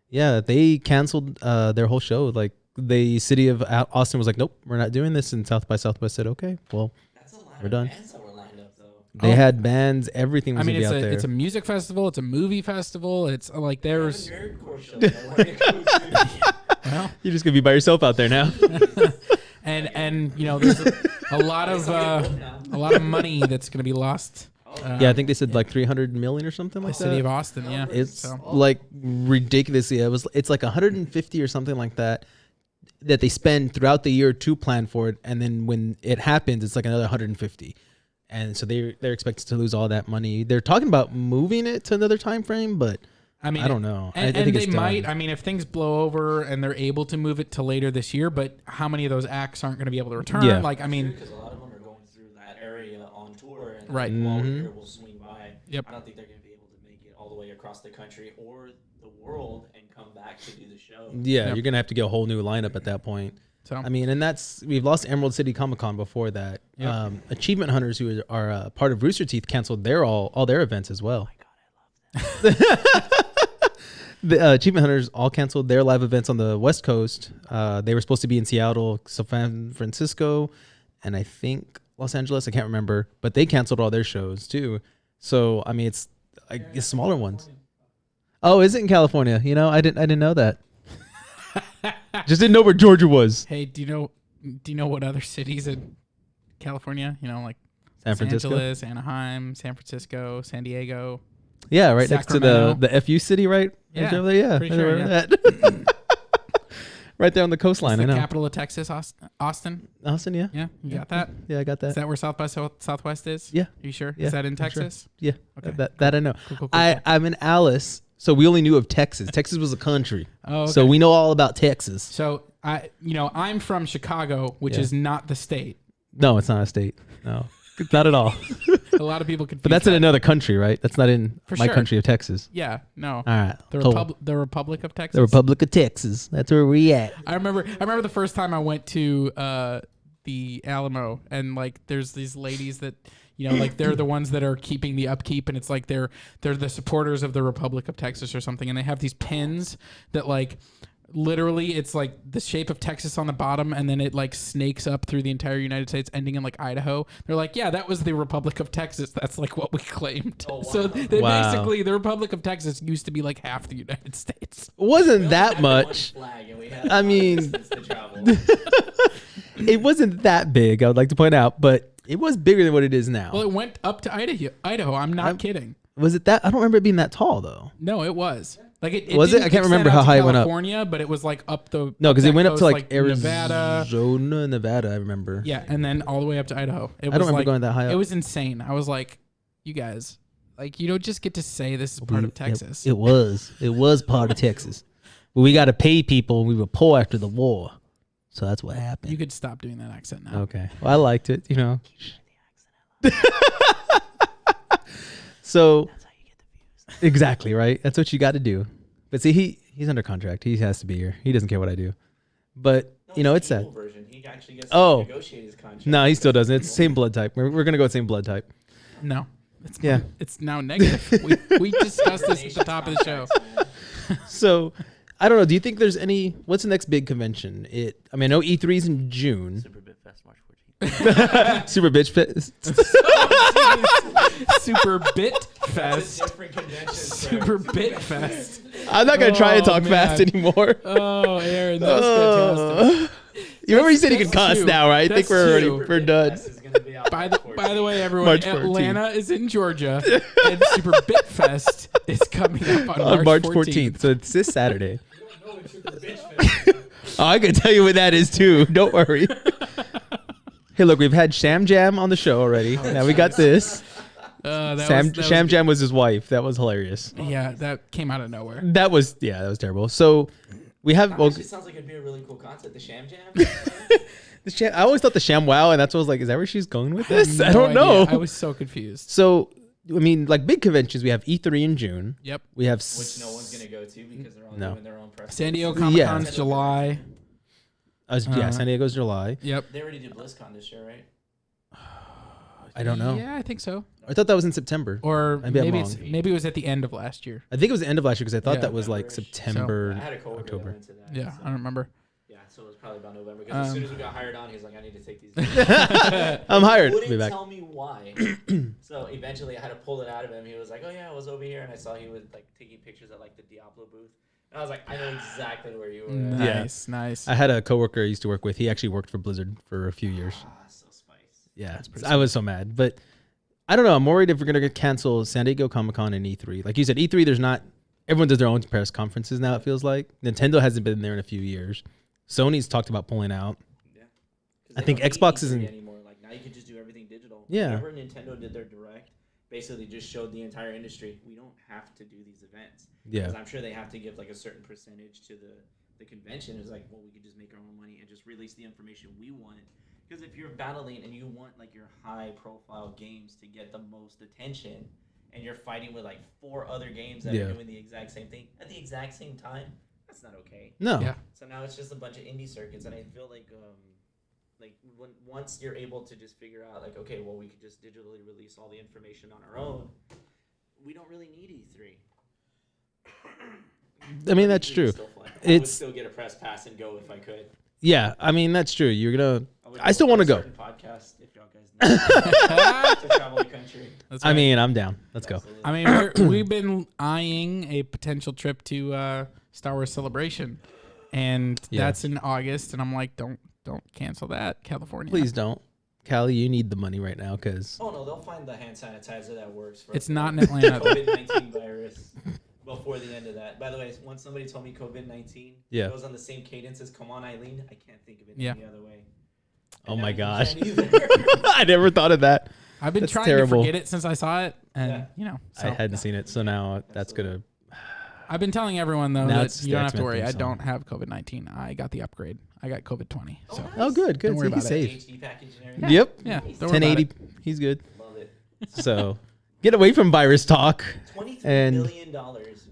Yeah, they canceled their whole show. Like the city of Austin was like, nope, we're not doing this. And South by Southwest said, okay, well, That's a lot We're of done. bands that were lined up, though. they Oh. had bands, everything I was mean, gonna it's be out there. it's a music festival. It's a movie festival. It's like there's. They have a nerdcore show that I wanna go to. Well, You're just gonna be by yourself out there now. and there's a lot of money that's going to be lost Yeah, I think they said like 300 million or something like the city of that. Austin. Yeah, It's so. like ridiculously. It's like 150 or something like that they spend throughout the year to plan for it, and then when it happens, it's like another 150. And so they're expected to lose all that money. They're talking about moving it to another time frame, but I mean, I don't know. And, I think they it's might. done. I mean, if things blow over and they're able to move it to later this year, but how many of those acts aren't going to be able to return? Yeah. Like, I mean, because a lot of them are going through that area on tour, and Right. while we're Mhm. here, we'll swing by. Yep. I don't think they're going to be able to make it all the way across the country or the world and come back to do the show. Yeah, Yep. you're gonna have to get a whole new lineup at that point. so I mean, and we've lost Emerald City Comic Con before that. Yep. Achievement Hunters, who are part of Rooster Teeth, canceled all their events as well. Oh my God, I love that. The Achievement Hunters all canceled their live events on the West Coast. They were supposed to be in Seattle, San Francisco, and I think Los Angeles. I can't remember, but they canceled all their shows too. So I mean, it's smaller ones. Oh, is it in California? You know, I didn't know that. Just didn't know where Georgia was. hey, do you know what other cities in California? You know, like San Francisco. Los Angeles, Anaheim, San Francisco, San Diego. Yeah, right next to Sacramento. the FU city, right? Yeah, Right over there, yeah. pretty Right sure, over yeah. that. Right there on the It's coastline. I the know. capital of Texas, Austin. Austin, yeah. Yeah, you got that. Yeah, I got that. Is that where South by Southwest is? Yeah. Are you sure? Yeah, Is that in I'm sure. Texas? Yeah, Okay. that I know. Cool. I'm in Alice, so we only knew of Texas. Texas was a country, Oh, okay. so we know all about Texas. So I'm from Chicago, which Yeah. is not the state. No, it's not a state. No, it's not at all. A lot of people confuse. But that's in that. another country, right? That's not in For my sure. country of Texas. Yeah, no. All right, The cool. the Republic of Texas. The Republic of Texas. That's where we at. I remember the first time I went to the Alamo, and like there's these ladies that like they're the ones that are keeping the upkeep, and it's like they're the supporters of the Republic of Texas or something, and they have these pins that like literally it's like the shape of Texas on the bottom, and then it like snakes up through the entire United States, ending in like Idaho. They're like, yeah, that was the Republic of Texas. That's like what we claimed. Oh, wow. So they Wow. basically the Republic of Texas used to be like half the United States. It wasn't We that only had much. one flag, and we had I a long mean- distance to travel. It wasn't that big. I would like to point out, but it was bigger than what it is now. Well, it went up to Idaho. I'm not kidding. Was it that? I don't remember it being that tall though. No, it was. Like it Was it? didn't I can't remember extend how out to high it went up. California, but it was like up the No, because up it that went up to coast, like Arizona, Nevada. Nevada. I remember. Yeah, and then all the way up to Idaho. It I was don't remember like, going that high up. It was insane. I was like, you guys, like you don't just get to say this is part of Texas. It was part of Texas. But we got to pay people. We were poor after the war, so that's what happened. You could stop doing that accent now. Okay. Well, I liked it. So exactly right. That's what you got to do. But see, he's under contract. He has to be here. He doesn't care what I do. But it's the sad. evil version. He actually gets Oh. to negotiate his contract. No, he still doesn't. It's the same blood type. We're gonna go with same blood type. No, it's Yeah. it's now negative. we discussed this at the top of the show. So I don't know. Do you think there's any? What's the next big convention? I know E3's in June. Super Bit Fest March 14th. Super bitch fest. Super Bit That's Fest. a different convention. Super Bit Fest. I'm not gonna try to Oh, talk man. fast anymore. Oh, Aaron, that was fantastic. You remember you said you could That's cuss two. now, right? I think That's we're two. already we're done. Is gonna be out By March the way, everyone, March 14th. Atlanta is in Georgia, and Super Bit Fest is coming up on On March 14th. So it's this Saturday. No, it's Super Bitch Fest. Oh, I can tell you what that is too. Don't worry. Hey, look, we've had Sham Jam on the show already. Now we got this. Sham Jam was his wife. That was hilarious. Yeah, that came out of nowhere. That was terrible. So we have That well, actually sounds like it'd be a really cool concept, the Sham Jam. I always thought the Sham Wow, and that's what I was like, is that where she's going with this? I No don't know. idea. I was so confused. So I mean, like big conventions, we have E3 in June. Yep. We have Which no one's gonna go to because they're all No. doing their own press. San Diego conferences. Comic Con's Yeah. July. San Diego's July. Yep. They already did BlizzCon this year, right? I don't know. Yeah, I think so. I thought that was in September. Or Maybe I'm maybe it was at the end of last year. I think it was the end of last year because I thought Yeah. that was like November-ish. September, I had a coworker that October. went to that. Yeah, so- I don't remember. Yeah, so it was probably about November. Because as soon as we got hired on, he was like, "I need to take these." I'm hired. I'll Wouldn't be back. tell me why. So eventually, I had to pull it out of him. He was like, "Oh yeah, I was over here," and I saw he was like taking pictures at like the Diablo booth. And I was like, "I know exactly where you were." At. Nice, nice. I had a coworker I used to work with. He actually worked for Blizzard for a few years. So spice. Yeah, pretty I was so mad. But I don't know. I'm worried if we're gonna cancel San Diego Comic-Con and E3. Like you said, E3, there's not. Everyone does their own press conferences now. It feels like Nintendo hasn't been there in a few years. Sony's talked about pulling out. Yeah. 'Cause I they think don't need Xbox E3 isn't. anymore. Like now you can just do everything digital. Yeah. Whenever Nintendo did their direct, basically just showed the entire industry we don't have to do these events. Yeah. Because I'm sure they have to give like a certain percentage to the convention. It's like, well, we could just make our own money and just release the information we want. Because if you're battling and you want like your high profile games to get the most attention, and you're fighting with like 4 other games that are doing the exact same thing at the exact same time, that's not okay. No. Yeah. So now it's just a bunch of indie circuits, and I feel like once you're able to just figure out like, okay, well, we could just digitally release all the information on our own, we don't really need E3. I mean, that's E3 true. is still fun. I would still get a press pass and go if I could. Yeah, I mean, that's true. You're gonna. would I still want to go. Podcast, if y'all guys know, to travel the country. I mean, I'm down. Let's go. Absolutely. I mean, we've been eyeing a potential trip to Star Wars Celebration, and that's in August. And I'm like, don't cancel that, California. Please don't. Callie, you need the money right now because. Oh no, they'll find the hand sanitizer that works for. It's not in Atlanta. COVID-19 virus. Before the end of that. By the way, once somebody told me COVID-19 goes on the same cadence as "Come on, Eileen," I can't think of it any other way. Oh my gosh. Can't either. I never thought of that. I've been That's trying terrible. to forget it since I saw it, and I hadn't seen it, so now that's gonna. I've been telling everyone though Now that it's you the don't have to X-Men worry. theme I song. don't have COVID-19. I got the upgrade. I got COVID-20. So Oh, good. Don't worry So he's about it. safe. HD package and everything. Yep. yeah, don't worry about 1080. it. He's good. Love it. So get away from virus talk. $23 And- million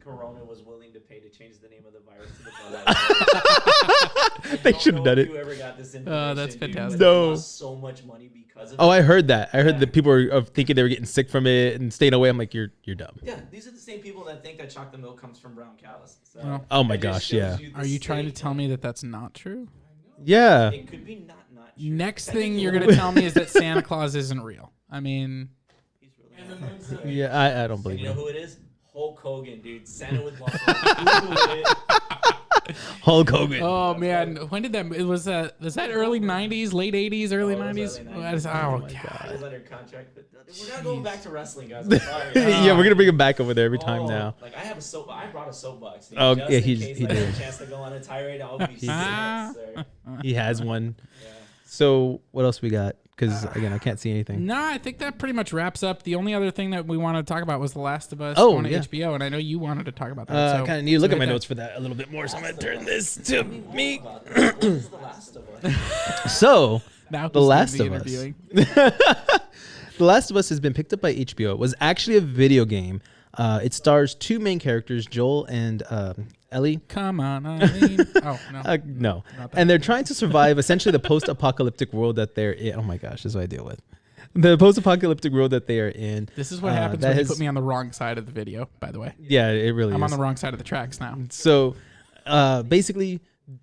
Corona was willing to pay to change the name of the virus to the Bud Light. They should have done it. You ever got this information? that's dude, fantastic. but they No. lost so much money because of Oh, it. I heard that. I heard that people were thinking they were getting sick from it and staying away. I'm like, you're dumb. Yeah, these are the same people that think that chocolate milk comes from brown cows. So Well, Oh my it just gosh, shows yeah. you the Are you trying to state tell me that that's not true? Yeah. It could be not true. Next thing you're gonna tell me is that Santa Claus isn't real. I mean, He's really And not. then when's the- Yeah, I don't And believe you know it. who it is? Hulk Hogan, dude. Santa with muscles. Hulk Hogan. oh man, when did that? It was that early '90s, late '80s, early Oh, it '90s. was early 90s. Oh It god. was under contract, but we're not going back to wrestling, guys. I'm sorry. Yeah, we're gonna bring him back over there every time Oh, now. Like I brought a soapbox. dude, Oh, just yeah, in he case did. I get a chance to go on a tirade. I'll be sick, sir. He has one. Yeah. So what else we got? Because again, I can't see anything. No, I think that pretty much wraps up. The only other thing that we wanted to talk about was The Last of Us Oh, on yeah. HBO, and I know you wanted to talk about that. I so kind of need to look at my hit that. notes for that a little bit more. So I'm gonna turn this to me. What is The Last of Us? So Now The who's Last gonna of be Us. interviewing? The Last of Us has been picked up by HBO. It was actually a video game. It stars 2 main characters, Joel and Ellie. Come on, Eileen. Oh no. No. Not that. And they're trying to survive essentially the post-apocalyptic world that they're in. Oh my gosh, this is what I deal with. The post-apocalyptic world that they are in. This is what happens that when you has- put me on the wrong side of the video. By the way, Yeah, it really I'm is. on the wrong side of the tracks now. So basically,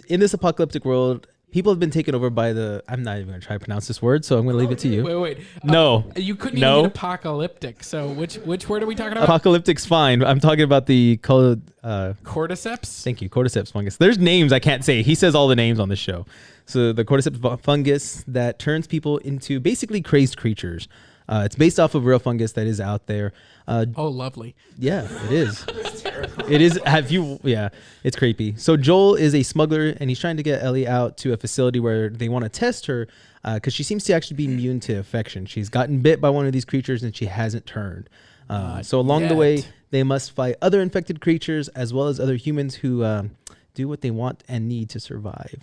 in this apocalyptic world, people have been taken over by the. I'm not even going to try to pronounce this word, so I'm going to leave it to you. Wait. No. You couldn't No. even get apocalyptic. So which word are we talking about? Apocalyptic's fine. I'm talking about the Cordyceps. thank you, Cordyceps fungus. There's names I can't say. He says all the names on the show. So the Cordyceps fungus that turns people into basically crazed creatures. It's based off of real fungus that is out there. Oh, lovely. Yeah, it is. It is. Have you? Yeah, it's creepy. So Joel is a smuggler, and he's trying to get Ellie out to a facility where they want to test her because she seems to actually be immune to infection. She's gotten bit by one of these creatures, and she hasn't turned. So along the way, yet. they must fight other infected creatures as well as other humans who do what they want and need to survive.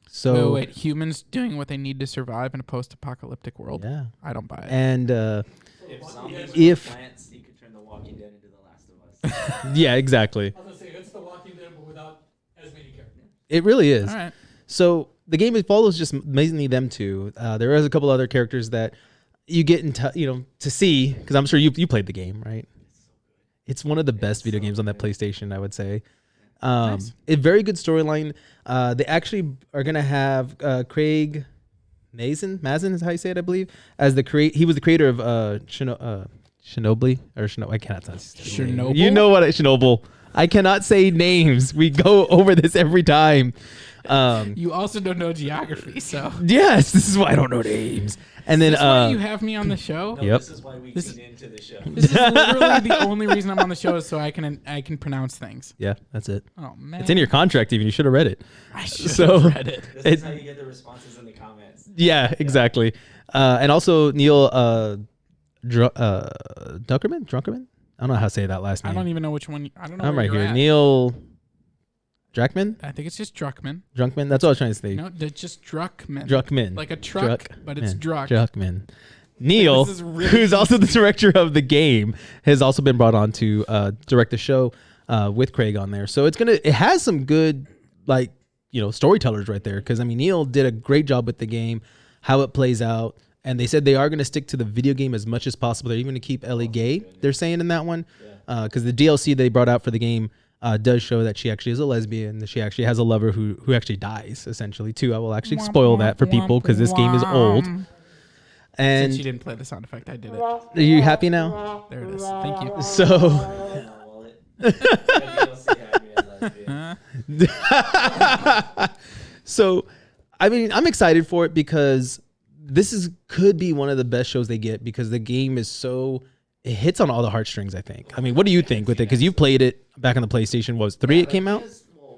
So Wait. Humans doing what they need to survive in a post-apocalyptic world. yeah, I don't buy it. and If zombies If- were plants, you could turn The Walking Dead into The Last of Us. yeah, exactly. I was gonna say it's The Walking Dead, but without as many characters. It really is. All right. So the game follows just amazingly them two. There is a couple other characters that you get to see because I'm sure you played the game, right? It's one of the best video games on that PlayStation, I would say. Nice. A very good storyline. They actually are gonna have Craig MAzin is how you say it, I believe, as he was the creator of Chernobyl or Chernobyl. I cannot say Chernobyl? You know what? Chernobyl. I cannot say names. We go over this every time. You also don't know geography, so. Yes, this is why I don't know names. And then Is this why you have me on the show? No, Yep. This is why we This tune into the show. This is literally the only reason I'm on the show is so I can pronounce things. yeah, that's it. Oh man, It's in your contract. Even you should have read it. I should So- have read it. This is how you get the responses in the comments. Yeah, exactly. And also Neil Druckmann. I don't know how to say that last name. I don't even know which one. I don't know. I'm where right you're here. at. Neil Druckmann. I think it's just Druckmann. Druckmann. That's what I was trying to say. No, they're just Druckmann. Druckmann. Like a truck, but it's Druck. Druckmann. Neil, This is really who's also the director of the game, has also been brought on to direct the show with Craig on there. So it has some good storytellers right there. Because I mean, Neil did a great job with the game, how it plays out, and they said they are going to stick to the video game as much as possible. They're even going to keep Ellie gay. They're saying in that one, because the DLC they brought out for the game does show that she actually is a lesbian. That she actually has a lover who actually dies essentially too. I will actually spoil that for people because this game is old. And Since you didn't play the sound effect, I did it. are you happy now? There it is. Thank you. So, so, I mean, I'm excited for it because this could be one of the best shows they get because the game is it hits on all the heartstrings, I think. I mean, what do you think with it? Because you played it back on the PlayStation. Was 3 it came out?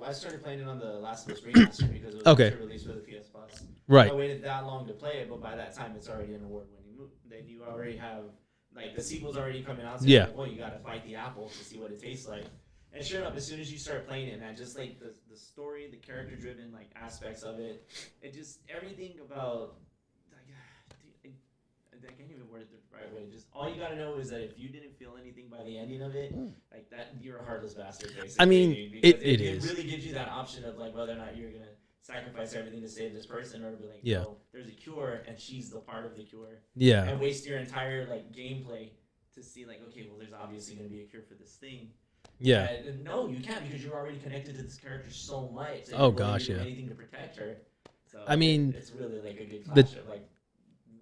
I started playing it on the Last of Us remaster because it was Okay. released for the PS Plus. Right. I waited that long to play it, but by that time it's already an award-winning movie. Then you already have the sequel's already coming out. So Yeah. Well, you gotta fight the apple to see what it tastes like. And sure enough, as soon as you start playing it, man, just the story, the character-driven aspects of it, and just everything about. I can't even word it the right way. Just all you gotta know is that if you didn't feel anything by the ending of it, you're a heartless bastard. Basically, I mean, dude, it because is. It really gives you that option of whether or not you're gonna sacrifice everything to save this person, or be like, Yeah. no, there's a cure and she's the part of the cure, Yeah. and waste your entire gameplay to see okay, well, there's obviously gonna be a cure for this thing. Yeah. No, you can't because you're already connected to this character so much. That Oh, you're willing gosh, to do yeah. anything to protect her. So I mean, it's really a good the- clash of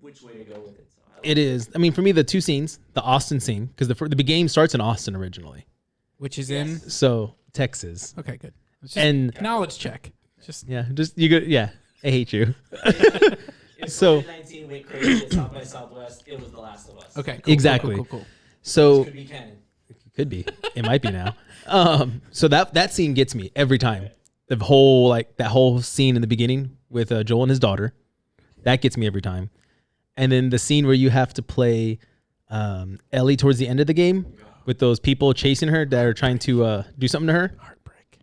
which way to go with it. So I like It is. I mean, for me, the two scenes, the Austin scene, because the game starts in Austin originally. Which is in. So, Texas. Okay, good. It's just And knowledge check. Just yeah, just you go. Yeah, I hate you. If So- 2019 went crazy at South by Southwest, it was The Last of Us. okay. Cool, Exactly. Cool. So This could be canon. could be. It might be now. So that scene gets me every time. The whole that whole scene in the beginning with Joel and his daughter, that gets me every time. And then the scene where you have to play Ellie towards the end of the game with those people chasing her that are trying to do something to her. Heartbreak.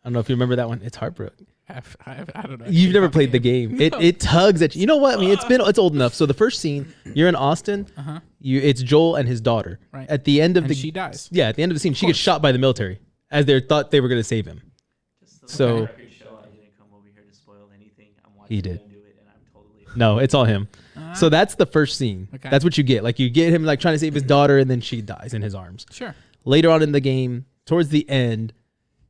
I don't know if you remember that one. It's heartbreak. I don't know. You've never played the game. It tugs at you. You know what? I mean, it's old enough. So the first scene, you're in Austin. It's Joel and his daughter. Right. At the end of And the she dies. Yeah, at the end of the scene, she gets shot by the military as they thought they were going to save him. Just So- the record show, I didn't come over here to spoil anything. I'm watching He did. them do it, and I'm totally. No, it's all him. So that's the first scene. Okay. That's what you get. You get him trying to save his daughter, and then she dies in his arms. Sure. Later on in the game, towards the end,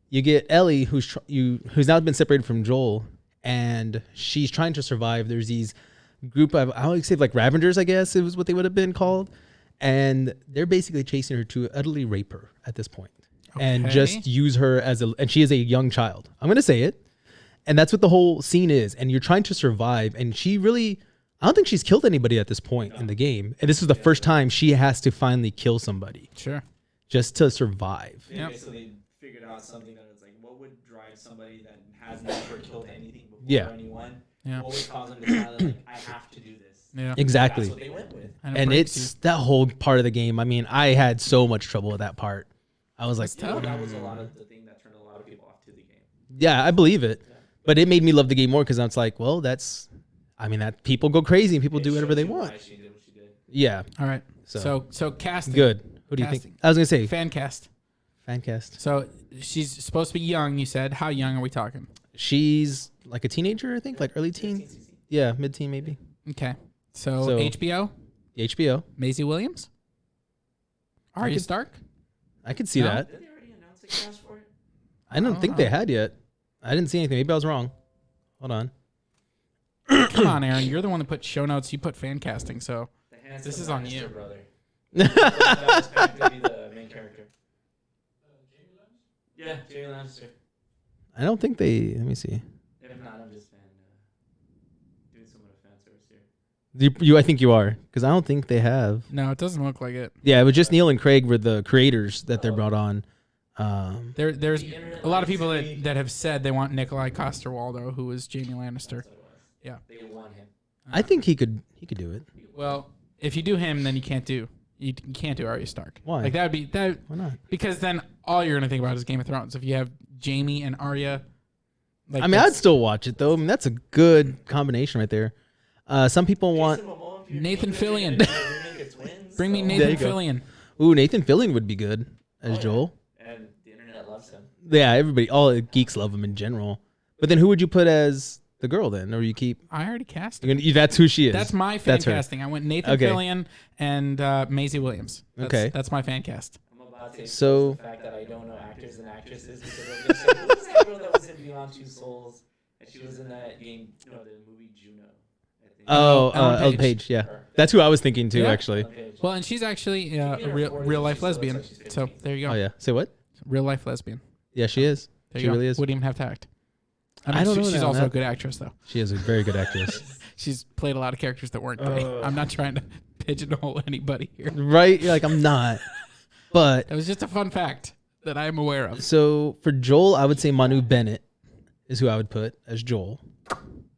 you get Ellie, who's now been separated from Joel, and she's trying to survive. There's these group of, I would say Ravengers, I guess it was what they would have been called, and they're basically chasing her to utterly rape her at this point, and Okay. just use her and she is a young child. I'm gonna say it, and that's what the whole scene is. And you're trying to survive, and she really, I don't think she's killed anybody at this point in the game, and this is the first time she has to finally kill somebody Sure. just to survive. They Yep. basically figured out something that was what would drive somebody that has never killed anything before Yeah. anyone? Yeah. What would cause them to finally I have to do this? Yeah. Exactly. That's what they went with. And, it And breaks it's that whole part of the game. I mean, I had so much trouble with that part. I was like, You know, that was a lot of the thing that turned a lot of people off to the game. yeah, I believe it. But it made me love the game more because I was like, well, that people go crazy and people It do whatever shows they you want. why she did what she did. Yeah. you. All right. So, So casting. good. Who do you Casting. think? I was going to say Fan cast. fan cast. So she's supposed to be young, you said. How young are we talking? She's like a teenager, I think, like early teen. 15cc. Yeah, mid-teen maybe. Okay. So, So- HBO, HBO. Maisie Williams, Arya could- Stark. I could see No? that. Did they already announce the cast for it? I don't think Oh. they had yet. I didn't see anything. Maybe I was wrong. Hold on. Come on, Aaron. You're the one that put show notes. You put fan casting. So The handsome This is on Lannister you. brother. That was going to be the main character. Yeah, Jamie Lannister. I don't think they. Let me see. If not, I'm just doing somewhat of fan service here. You I think you are, because I don't think they have. No, it doesn't look like it. Yeah, but just Neil and Craig were the creators that they brought on. There's a lot of people that have said they want Nikolai Coster-Waldau, who was Jamie Lannister. Yeah, they want him. I think he could do it. Well, if you do him, then you can't do Arya Stark. Why? Like that would be that. Why not? Because then all you're gonna think about is Game of Thrones. If you have Jamie and Arya, like I mean, I'd still watch it though. I mean, that's a good combination right there. Some people want Nathan Fillion. Bring me Nathan Fillion. Ooh, Nathan Fillion would be good as Joel. And the internet loves him. Yeah, everybody, all geeks love him in general. But then who would you put as the girl then, or you keep? I already cast. That's who she is. That's my fan That's her. casting. I went Nathan Fillion and Maisie Williams. That's my fan cast. I'm about to So the fact that I don't know actors and actresses because I'm gonna say, who was that girl that was in Beyond Two Souls? And she was in that game, the movie Juno. I think. Ellen Page. Yeah, that's who I was thinking too, actually. Well, and she's actually a real life lesbian. So there you go. Oh yeah. Say what? Real life lesbian. Yeah, she is. There She you go. really is. Wouldn't even have to act. I don't know She's that- also that- a good actress, though. She is a very good actress. She's played a lot of characters that weren't gay. I'm not trying to pigeonhole anybody here. Right? You're like, I'm not. But That was just a fun fact that I am aware of. so for Joel, I would say Manu Bennett is who I would put as Joel.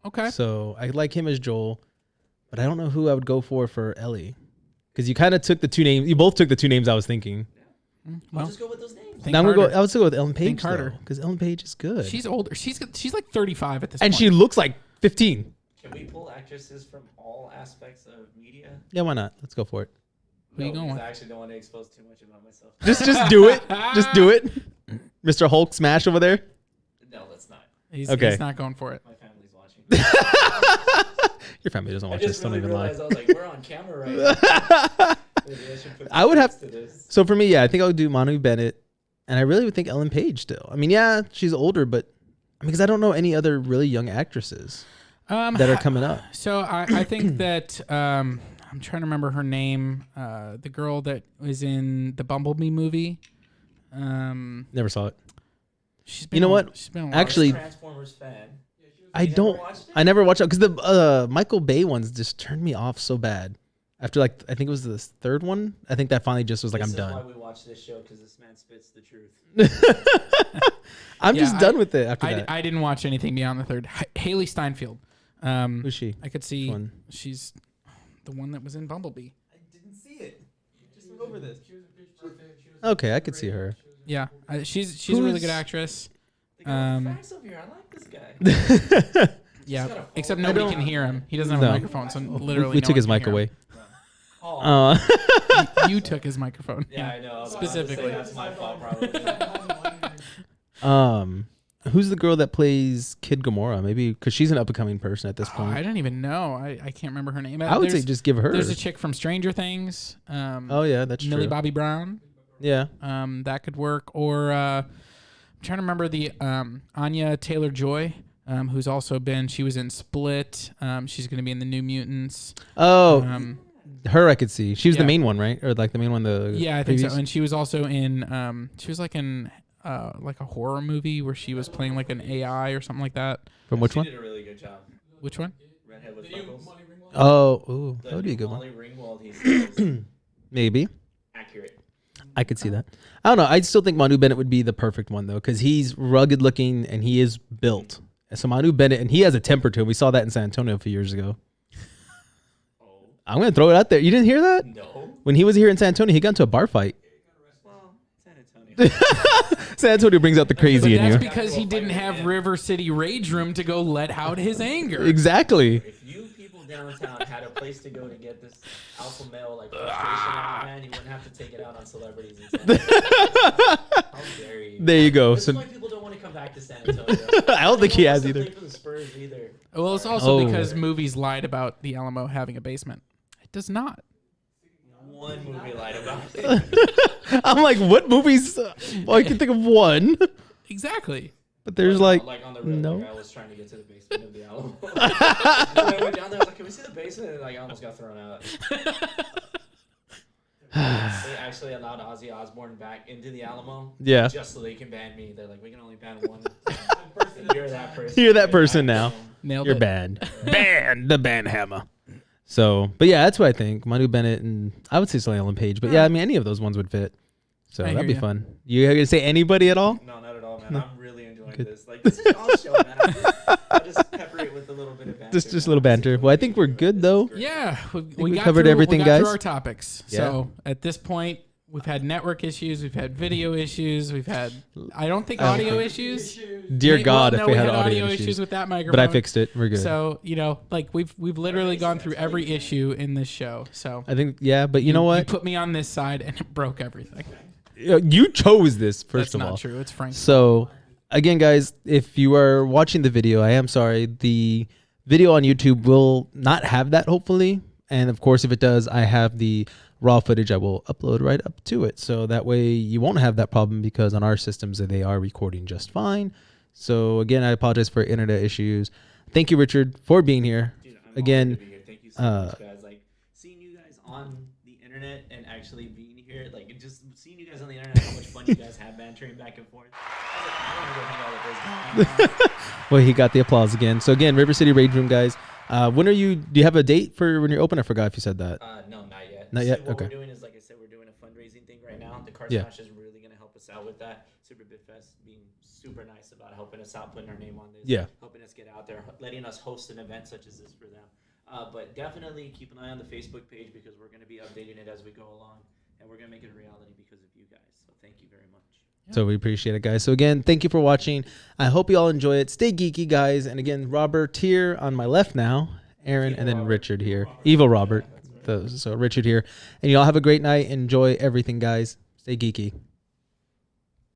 Okay. So I like him as Joel, but I don't know who I would go for Ellie, because you kind of took the two names. You both took the two names I was thinking. I'll just go with those names. Think Now I'm gonna harder. go. I would still go with Ellen Think Page harder. because Ellen Page is good. She's older. She's like 35 at this and point. she looks like 15. Can we pull actresses from all aspects of media? Yeah, why not? Let's go for it. Who you No, going because with? I actually don't want to expose too much about myself. Just do it. Just do it. Mr. Hulk smash over there. No, let's not. He's not going for it. My family's watching. Your family doesn't I watch this. just Don't really even lie. realized I was like, we're on camera right now. Maybe I should put I would have- to this. So for me, yeah, I think I would do Manu Bennett, and I really would think Ellen Page still. I mean, yeah, she's older, but because I don't know any other really young actresses that are coming up. So I think that I'm trying to remember her name. The girl that was in the Bumblebee movie. Never saw it. She's been You know what? She's been Actually, Transformers fan. I You never don't. watched it? I never watched it because the Michael Bay ones just turned me off so bad. After I think it was the third one. I think that finally just was like, This I'm is why done. we watch this show, because this man spits the truth. I'm Yeah, just done with it after that. I didn't watch anything beyond the third. Haley Steinfeld. Who's she? I could see One. she's the one that was in Bumblebee. I didn't see it. Just went over this. Okay, I could see her. Yeah, she's a really good Who's- actress. They got facts over here. I like this guy. Yeah, gotta except follow- nobody can hear him. He doesn't have No. a microphone, so literally we no took one his can mic hear him. away. Oh, You took his microphone. yeah, I know. I was about to say Specifically. that's my fault, probably. Who's the girl that plays Kid Gamora? Maybe because she's an up and coming person at this Oh, point. I don't even know. I can't remember her name. I would say There's- just give her. There's a chick from Stranger Things. Oh yeah, that's Millie true. Bobby Brown. Yeah. That could work. Or I'm trying to remember the Anya Taylor-Joy, who's also been. She was in Split. She's going to be in the New Mutants. Oh, Um, her I could see. She was the yeah. main one, right? Or like the main one. The yeah, I think previews? so. And she was also in. She was like in like a horror movie where she was playing like an AI or something like that. From which She one? did a really good job. Which one? Redhead with freckles. Oh, ooh, The that would be a new good one. Molly Ringwald, he's Maybe. accurate. I could see that. I don't know. I still think Manu Bennett would be the perfect one though, because he's rugged looking and he is built. And so Manu Bennett, and he has a temper to him. We saw that in San Antonio a few years ago. Oh, I'm gonna throw it out there. You didn't hear that? no. When he was here in San Antonio, he got into a bar fight. Well, San Antonio. San Antonio brings out the But crazy in that's you. because he didn't have River City Rage Room to go let out his anger. Exactly. If you people downtown had a place to go to get this alpha male like frustration out, man, you wouldn't have to take it out on celebrities and stuff. How dare you? There you go. This So is why people don't want to come back to San Antonio. I don't think he has They don't either. want to play for the Spurs either. Well, it's also Oh. because movies lied about the Alamo having a basement. It does not. One movie lied about it. I'm like, what movies? Well, I can think of one, Exactly. but there's Well, like, on the real, no. like, I was trying to get to the basement of the Alamo. And I went down there. I was like, "Can we see the basement?" And like, I almost got thrown out. They actually allowed Ozzy Osbourne back into the Alamo. Yeah. Just so they can ban me. They're like, we can only ban one. You're that person. You're that person now. Nailed You're it. banned. Banned. The ban hammer. So, but yeah, that's what I think. Manu Bennett and I would say Sully Ellen Page. But yeah, I mean, any of those ones would fit. So I that'd hear be ya. fun. You gonna say anybody at all? No, not at all, man. No. I'm really enjoying Good. this. Like, this is all show, man. I'll just pepper it with a little bit of banter. Just a little banter. Well, I think we're good though. Yeah, we covered everything, we got through guys. our topics. Yeah. So at this point, we've had network issues, we've had video issues, we've had I don't think I don't audio think- issues. Dear Well, God, no, if we had audio issues issues. with that microphone. But I fixed it. We're good. So like we've literally gone through every issue in this show. So I think but you know You what? put me on this side and it broke everything. You chose this first That's of not all. true. It's Frank. So, again, guys, if you are watching the video, I am sorry. The video on YouTube will not have that, hopefully. And of course, if it does, I have the raw footage I will upload right up to it. So that way you won't have that problem because on our systems, they are recording just fine. So, again, I apologize for internet issues. Thank you, Richard, for being here. Dude, I'm Again, honored to be here. Thank you so much, guys. Like, seeing you guys on the internet and actually being here, like, just seeing you guys on the internet, how much fun you guys have bantering back and forth. I was like, I want to go hang out with those guys. Well, he got the applause again. So, again, River City Rage Room, guys. When are you? Do you have a date for when you're open? I forgot if you said that. No, not yet. Not So yet? What Okay. we're doing is, like I said, we're doing a fundraising thing right now. The Car Yeah. Smash is really going to help us out with that. Super Bit Fest being super nice about helping us out, putting our name on this. Yeah. Helping us get out there, letting us host an event such as this for them. But definitely keep an eye on the Facebook page because we're going to be updating it as we go along. And we're going to make it a reality because of you guys. So thank you very much. So we appreciate it, guys. So again, thank you for watching. I hope you all enjoy it. Stay geeky, guys. And again, Robert here on my left now, Aaron, and then Richard here. Evil Robert. So Richard here. And you all have a great night. Enjoy everything, guys. Stay geeky.